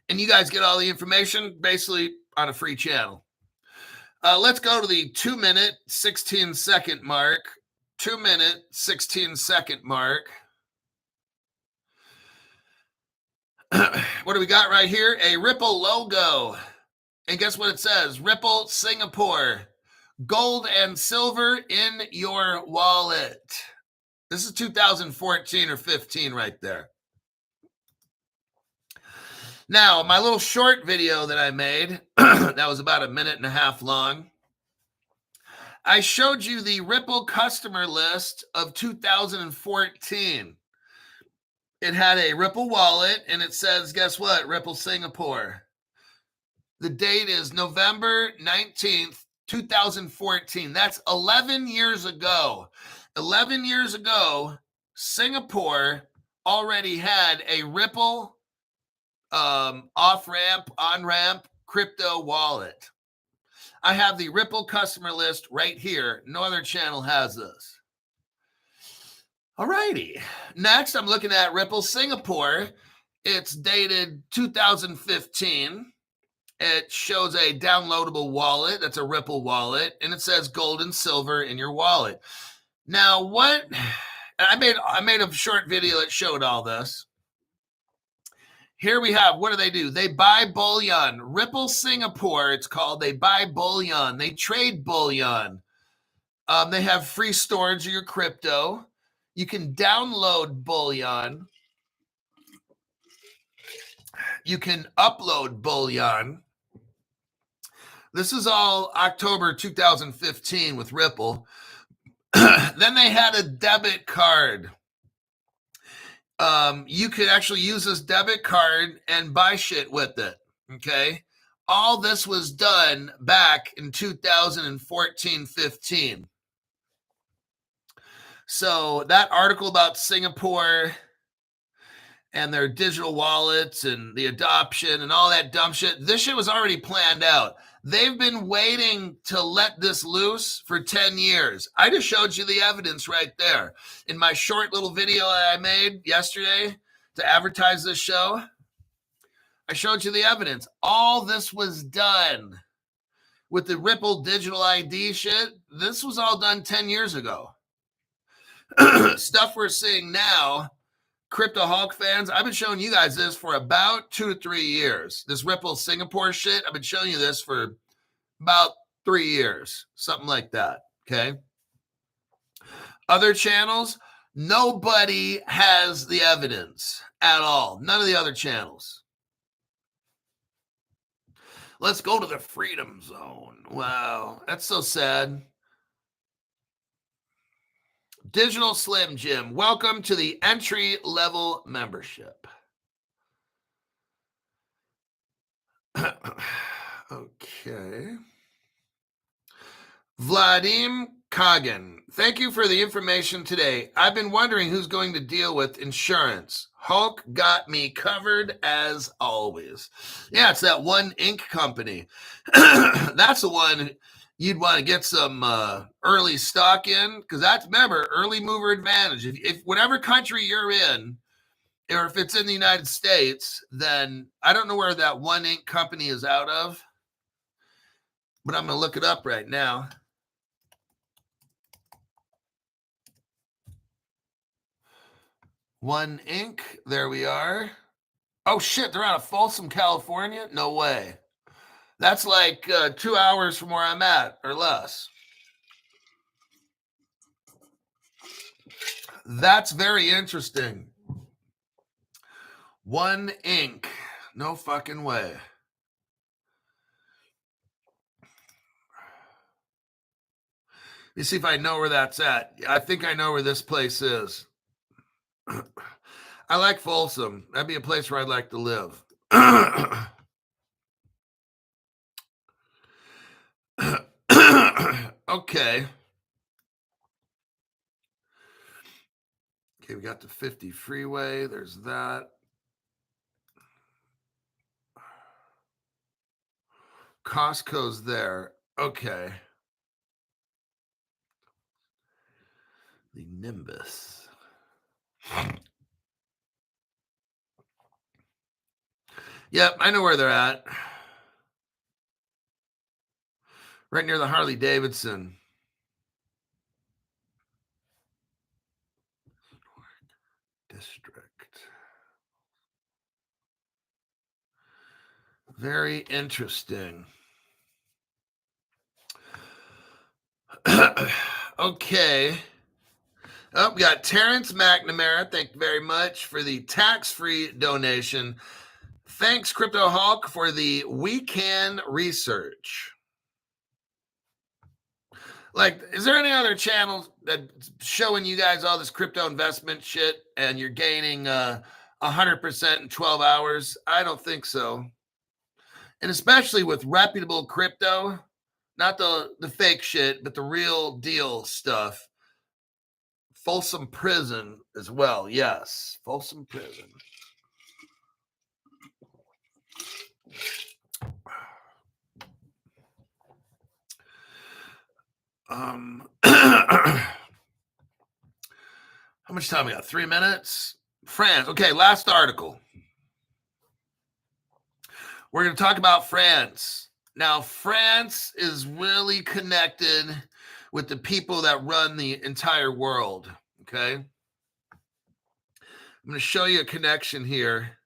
Speaker 1: And you guys get all the information basically on a free channel. Let's go to the 2-minute, 16-second mark. 2-minute, 16-second mark. What do we got right here? A Ripple logo. And guess what it says? Ripple Singapore. Gold and silver in your wallet. This is 2014 or 15 right there. Now, my little short video that I made, that was about 1.5 minutes long, I showed you the Ripple customer list of 2014. It had a Ripple wallet, and it says, guess what? Ripple Singapore. The date is November 19th, 2014. That's 11 years ago. 11 years ago, Singapore already had a Ripple off-ramp, on-ramp crypto wallet. I have the Ripple customer list right here. No other channel has this. All righty. Next, I'm looking at Ripple Singapore. It's dated 2015. It shows a downloadable wallet. That's a Ripple wallet. And it says gold and silver in your wallet. Now, what? I made a short video that showed all this. Here we have, what do? They buy bullion. Ripple Singapore, it's called. They buy bullion. They trade bullion. They have free storage of your crypto. You can download bullion. You can upload bullion. This is all October 2015 with Ripple. Then they had a debit card. You could actually use this debit card and buy shit with it, okay? All this was done back in 2014-15. So that article about Singapore and their digital wallets and the adoption and all that dumb shit, this shit was already planned out. They've been waiting to let this loose for 10 years. I just showed you the evidence right there. In my short little video that I made yesterday to advertise this show, I showed you the evidence. All this was done with the Ripple digital ID shit. This was all done 10 years ago. Stuff we're seeing now, Crypto Hulk fans, I've been showing you guys this for about 2 to 3 years. This Ripple Singapore shit, I've been showing you this for about 3 years, something like that, okay? Other channels, nobody has the evidence at all. None of the other channels. Let's go to the Freedom Zone. Wow, that's so sad. Digital Slim Jim, welcome to the entry-level membership. Okay. Vladim Kagan, thank you for the information today. I've been wondering who's going to deal with insurance. Hulk got me covered as always. Yeah, it's that one ink company. That's the one you'd want to get some early stock in, because that's, remember, early mover advantage. If whatever country you're in, or if it's in the United States, then I don't know where that one ink company is out of, but I'm going to look it up right now. One ink, there we are. Oh shit, they're out of Folsom, California? No way. That's like 2 hours from where I'm at, or less. That's very interesting. One Inc. No fucking way. Let me see if I know where that's at. I think I know where this place is. I like Folsom. That'd be a place where I'd like to live. Okay. Okay, we got the 50 freeway. There's that. Costco's there. Okay. The Nimbus. Yep, I know where they're at. Right near the Harley Davidson. District. Very interesting. Okay. Oh, we got Terrence McNamara. Thank you very much for the tax-free donation. Thanks, Crypto Hulk, for the We Can research. Like, is there any other channel that's showing you guys all this crypto investment shit and you're gaining 100% in 12 hours? I don't think so. And especially with reputable crypto, not the fake shit, but the real deal stuff. Folsom Prison as well. Yes, Folsom Prison. How much time we got? 3 minutes? France. Okay, last article. We're going to talk about France. Now, France is really connected with the people that run the entire world, okay? I'm going to show you a connection here.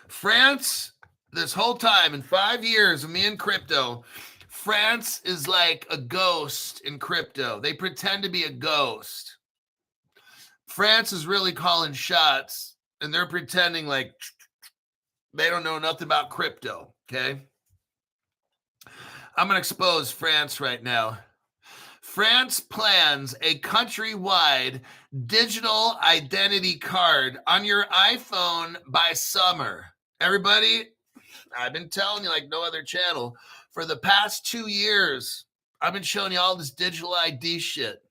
Speaker 1: France, this whole time, in 5 years of me in crypto, France is like a ghost in crypto. They pretend to be a ghost. France is really calling shots, and they're pretending like they don't know nothing about crypto, okay? I'm going to expose France right now. France plans a countrywide digital identity card on your iPhone by summer. Everybody, I've been telling you like no other channel. For the past 2 years, I've been showing you all this digital ID shit.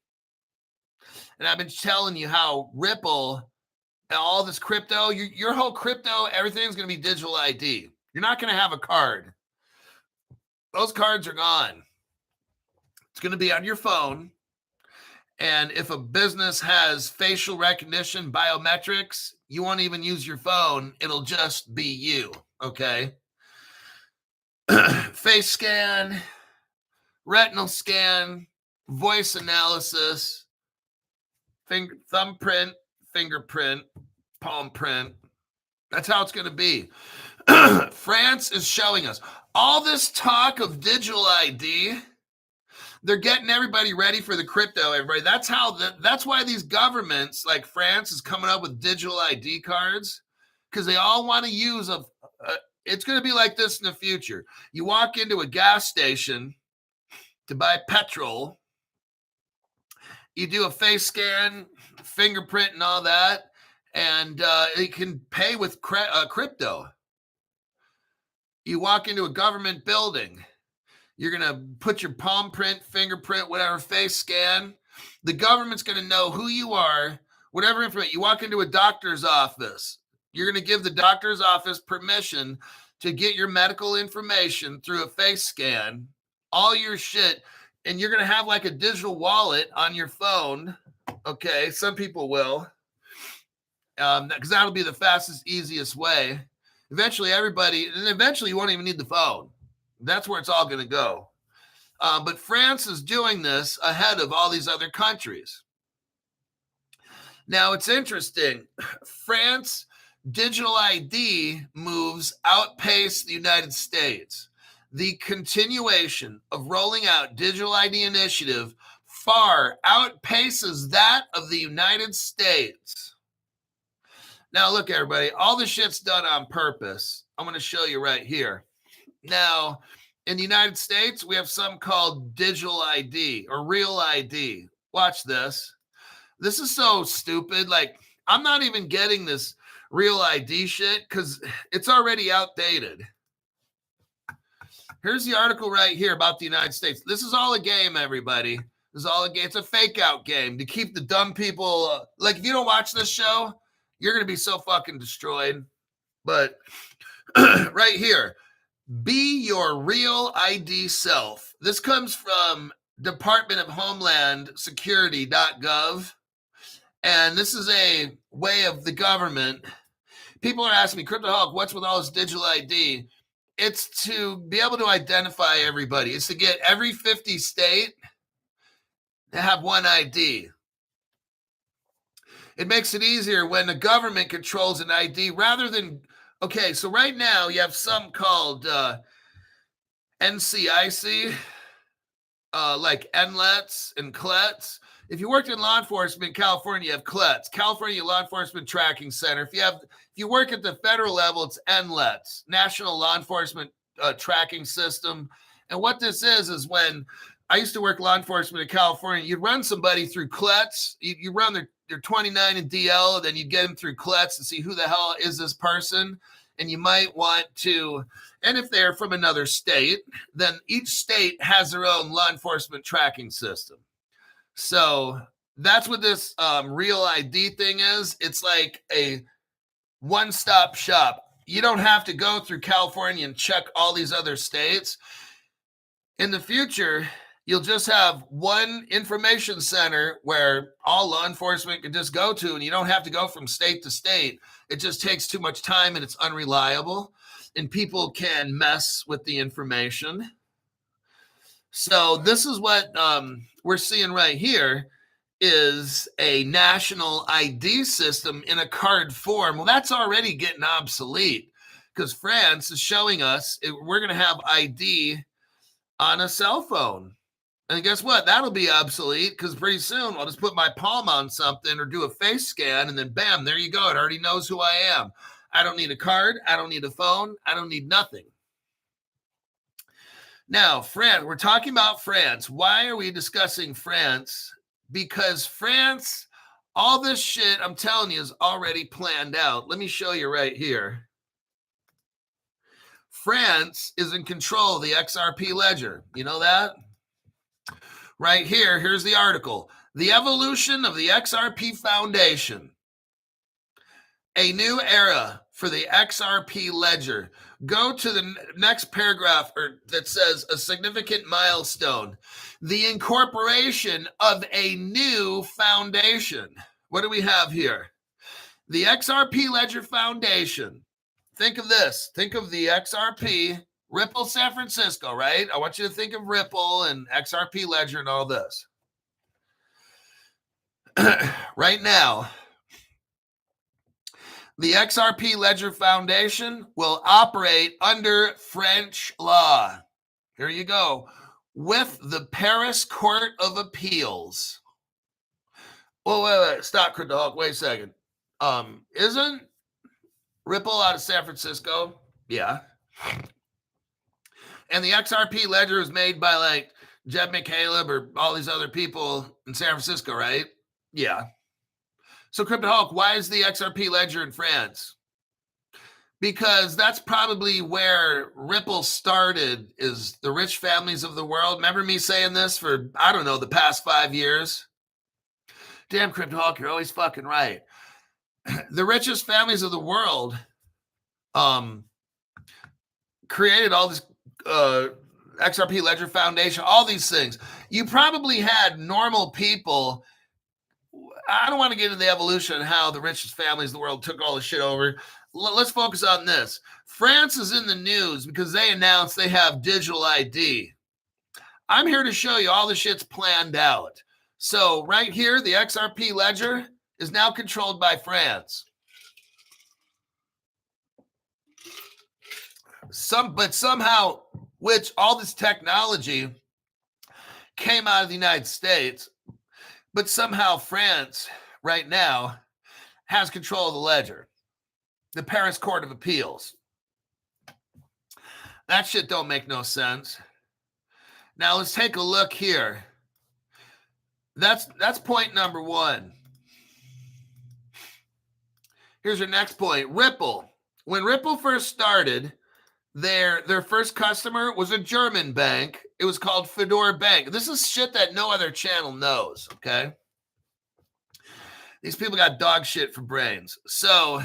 Speaker 1: And I've been telling you how Ripple and all this crypto, your whole crypto, everything's going to be digital ID. You're not going to have a card. Those cards are gone. It's going to be on your phone. And if a business has facial recognition, biometrics, you won't even use your phone. It'll just be you, okay? Face scan, retinal scan, voice analysis, thumbprint, fingerprint, palm print. That's how it's going to be. France is showing us all this talk of digital ID. They're getting everybody ready for the crypto, everybody. That's why these governments like France is coming up with digital ID cards, because they all want to use it's going to be like this in the future. You walk into a gas station to buy petrol. You do a face scan, fingerprint, and all that, and you can pay with crypto. You walk into a government building. You're going to put your palm print, fingerprint, whatever, face scan. The government's going to know who you are, whatever information. You walk into a doctor's office. You're going to give the doctor's office permission to get your medical information through a face scan, all your shit, and you're going to have like a digital wallet on your phone. Okay, some people will, because that'll be the fastest, easiest way. Eventually, you won't even need the phone. That's where it's all going to go. But France is doing this ahead of all these other countries. Now, it's interesting. France digital ID moves outpace the United States. The continuation of rolling out digital ID initiative far outpaces that of the United States. Now, look, everybody, all this shit's done on purpose. I'm going to show you right here. Now, in the United States, we have something called digital ID or real ID. Watch this. This is so stupid. Like, I'm not even getting this real ID shit because it's already outdated. Here's the article right here about the United States. This is all a game, everybody. This is all a game. It's a fake out game to keep the dumb people. Like, if you don't watch this show, you're going to be so fucking destroyed. But right here, be your real ID self. This comes from Department of Homeland Security.gov. And this is a way of the government. People are asking me, Cryptoholic, what's with all this digital ID? It's to be able to identify everybody. It's to get every 50 state to have one ID. It makes it easier when the government controls an ID rather than, okay, so right now you have some called NCIC, like NLETs and CLETs. If you worked in law enforcement in California, you have CLETs, California Law Enforcement Tracking Center. If you work at the federal level, it's NLETs, National Law Enforcement Tracking System. And what this is when I used to work law enforcement in California, you'd run somebody through CLETs, you run their 29 and DL, and then you'd get them through CLETs to see who the hell is this person. And you might want to, and if they're from another state, then each state has their own law enforcement tracking system. So that's what this real ID thing is. It's like a one-stop shop. You don't have to go through California and check all these other states. In the future, you'll just have one information center where all law enforcement can just go to, and you don't have to go from state to state. It just takes too much time, and it's unreliable, and people can mess with the information. So this is what we're seeing right here is a national ID system in a card form. Well, that's already getting obsolete because France is showing us we're going to have ID on a cell phone. And guess what? That'll be obsolete because pretty soon I'll just put my palm on something or do a face scan and then bam, there you go. It already knows who I am. I don't need a card. I don't need a phone. I don't need nothing. Now, France, we're talking about France. Why are we discussing France? Because France, all this shit, I'm telling you, is already planned out. Let me show you right here. France is in control of the XRP ledger. You know that? Right here, here's the article. The evolution of the XRP Foundation. A new era for the XRP ledger. Go to the next paragraph that says a significant milestone. The incorporation of a new foundation. What do we have here? The XRP Ledger Foundation. Think of this. Think of the XRP, Ripple San Francisco, right? I want you to think of Ripple and XRP Ledger and all this. Right now, the XRP Ledger Foundation will operate under French law. Here you go. With the Paris Court of Appeals. Oh, wait. Stop, Cryptoholic. Wait a second. Isn't Ripple out of San Francisco? Yeah. And the XRP Ledger was made by like Jeb McCaleb or all these other people in San Francisco, right? Yeah. So, Cryptoholic, why is the XRP Ledger in France? Because that's probably where Ripple started, is the rich families of the world. Remember me saying this for, I don't know, the past 5 years? Damn, Cryptoholic, you're always fucking right. The richest families of the world created all this XRP Ledger Foundation, all these things. You probably had normal people. I don't want to get into the evolution and how the richest families in the world took all the shit over. Let's focus on this. France is in the news because they announced they have digital ID. I'm here to show you all the shit's planned out. So right here, the XRP Ledger is now controlled by France. But somehow, which all this technology came out of the United States, but somehow France right now has control of the ledger. the Paris Court of Appeals. That shit don't make no sense. Now let's take a look here. That's point number one. Here's your next point. Ripple. When Ripple first started, their first customer was a German bank. It was called Fedor Bank. This is shit that no other channel knows, okay? These people got dog shit for brains. So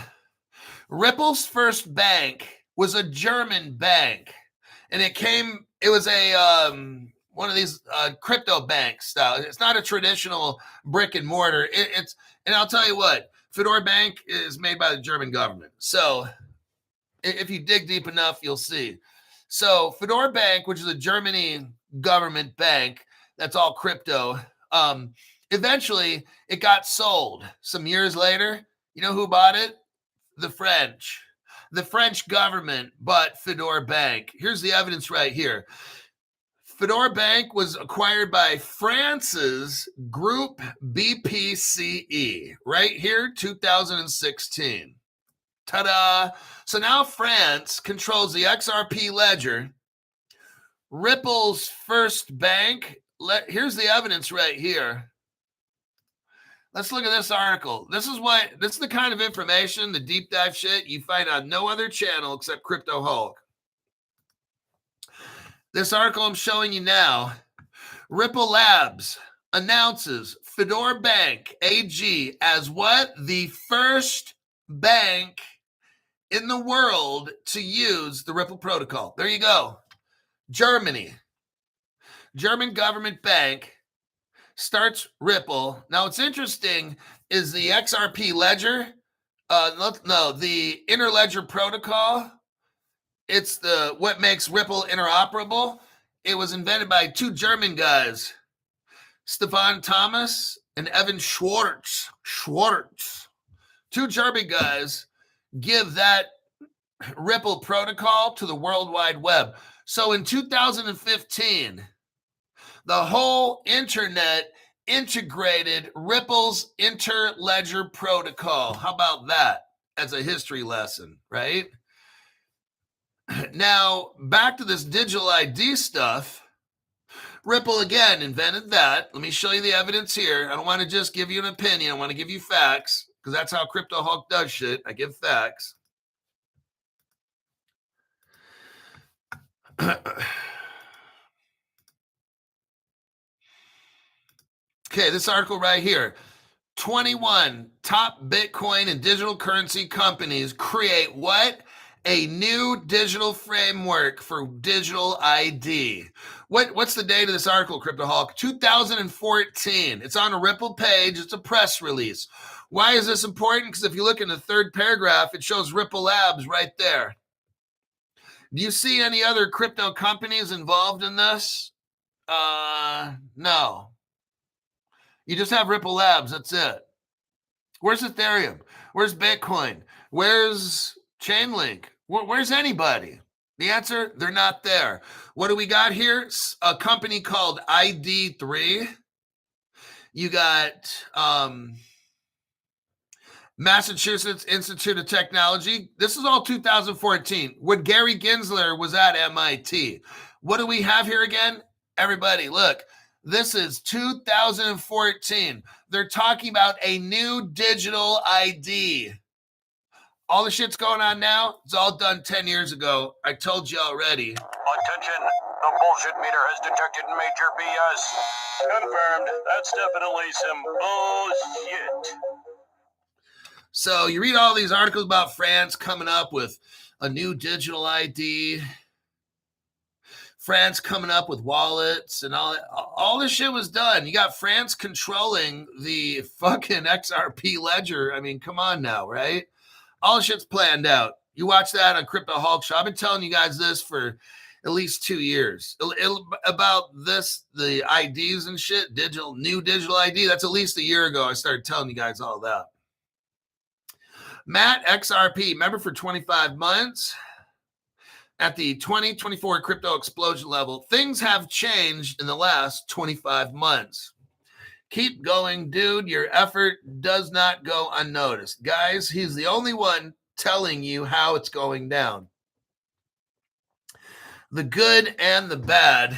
Speaker 1: Ripple's first bank was a German bank. And it was a one of these crypto bank style. It's not a traditional brick and mortar. And I'll tell you what, Fedor Bank is made by the German government. So if you dig deep enough, you'll see. So Fedor Bank, which is a Germany government bank, that's all crypto. Eventually, it got sold. Some years later, you know who bought it? The French. The French government bought Fedor Bank. Here's the evidence right here. Fedor Bank was acquired by France's Group BPCE. Right here, 2016. Ta-da! So now France controls the XRP ledger. Ripple's first bank. Here's the evidence right here. Let's look at this article. This is the kind of information, the deep dive shit you find on no other channel except Crypto Hulk. This article I'm showing you now. Ripple Labs announces Fedor Bank AG as what? The first bank in the world to use the Ripple protocol. There you go. Germany. German government bank starts Ripple. Now, what's interesting is the XRP ledger. The interledger protocol. It's what makes Ripple interoperable. It was invented by two German guys, Stefan Thomas and Evan Schwartz. Two German guys give that Ripple protocol to the World Wide Web. So in 2015, the whole internet integrated Ripple's interledger protocol. How about that as a history lesson, right? Now, back to this digital ID stuff. Ripple, again, invented that. Let me show you the evidence here. I don't want to just give you an opinion. I want to give you facts, because that's how Crypto Hulk does shit. I give facts. Okay, this article right here. 21 top Bitcoin and digital currency companies create what? A new digital framework for digital ID. What's the date of this article, Crypto Hulk? 2014. It's on a Ripple page. It's a press release. Why is this important? Because if you look in the third paragraph, it shows Ripple Labs right there. Do you see any other crypto companies involved in this? No. You just have Ripple Labs. That's it. Where's Ethereum? Where's Bitcoin? Where's Chainlink? Where's anybody? The answer, they're not there. What do we got here? A company called ID3. You got Massachusetts Institute of Technology. This is all 2014, when Gary Gensler was at MIT. What do we have here again? Everybody, look. This is 2014. They're talking about a new digital ID. All the shit's going on now, it's all done 10 years ago. I told you already.
Speaker 2: Attention, the bullshit meter has detected major BS. Confirmed, that's definitely some bullshit.
Speaker 1: So you read all these articles about France coming up with a new digital ID. France coming up with wallets and all this shit was done. You got France controlling the fucking XRP ledger. I mean, come on now, right? All the shit's planned out. You watch that on Crypto Hulk Show. I've been telling you guys this for at least 2 years. About this, the IDs and shit, new digital ID. That's at least a year ago. I started telling you guys all that. Matt, XRP, remember for 25 months? At the 2024 crypto explosion level, things have changed in the last 25 months. Keep going, dude. Your effort does not go unnoticed. Guys, he's the only one telling you how it's going down. The good and the bad.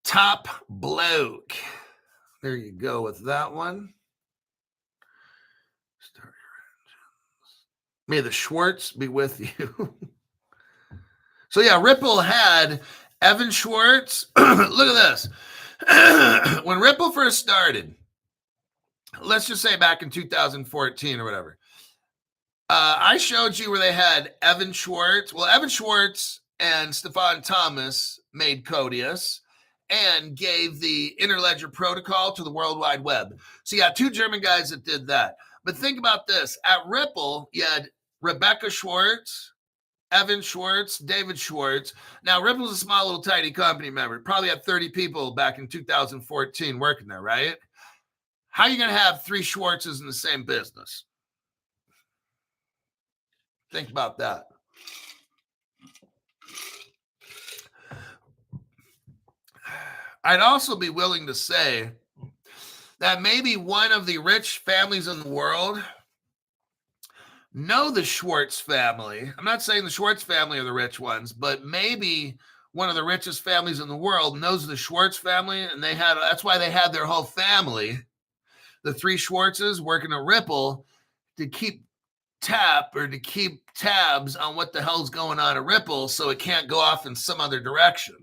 Speaker 1: Top bloke. There you go with that one. Start your engines. May the Schwartz be with you. So yeah, Ripple had Evan Schwartz. Look at this. When Ripple first started, let's just say back in 2014 or whatever, I showed you where they had Evan Schwartz. Well, Evan Schwartz and Stefan Thomas made Codius and gave the Interledger protocol to the World Wide Web. So you got two German guys that did that. But think about this. At Ripple, you had Rebecca Schwartz, Evan Schwartz, David Schwartz. Now, Ripple's a small little tiny company, remember. It probably had 30 people back in 2014 working there, right? How are you going to have three Schwartzes in the same business? Think about that. I'd also be willing to say that maybe one of the rich families in the world know the Schwartz family. I'm not saying the Schwartz family are the rich ones, but maybe one of the richest families in the world knows the Schwartz family, and that's why they had their whole family, the three Schwartzes, working at Ripple to keep tabs on what the hell's going on at Ripple so it can't go off in some other direction.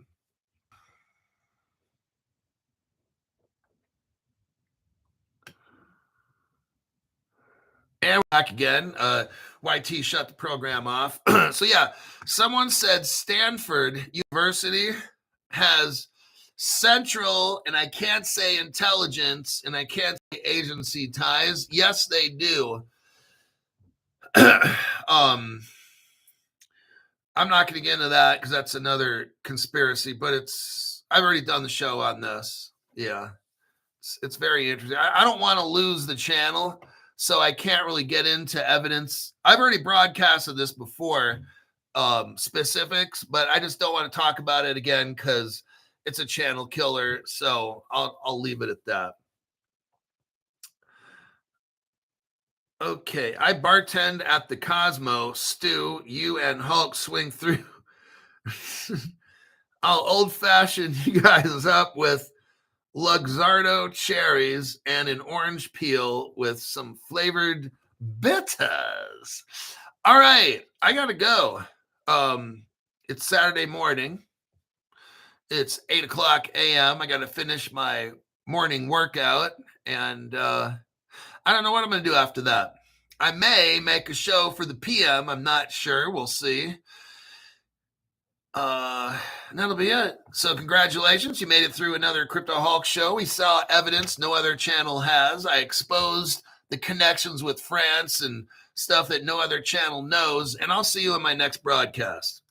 Speaker 1: And we're back again. YT shut the program off. So yeah, someone said Stanford University has central, and I can't say intelligence, and I can't say agency ties. Yes, they do. I'm not going to get into that because that's another conspiracy, but I've already done the show on this. Yeah, it's very interesting. I don't want to lose the channel, so I can't really get into evidence. I've already broadcasted this before, specifics, but I just don't want to talk about it again because it's a channel killer. So I'll leave it at that. Okay, I bartend at the Cosmo. Stu, you and Hulk swing through. I'll old-fashioned you guys up with Luxardo cherries and an orange peel with some flavored bitters. All right, I gotta go. It's Saturday morning. It's 8:00 a.m. I gotta finish my morning workout, and I don't know what I'm going to do after that. I may make a show for the PM. I'm not sure. We'll see. And that'll be it. So congratulations. You made it through another Crypto Hulk show. We saw evidence no other channel has. I exposed the connections with France and stuff that no other channel knows. And I'll see you in my next broadcast.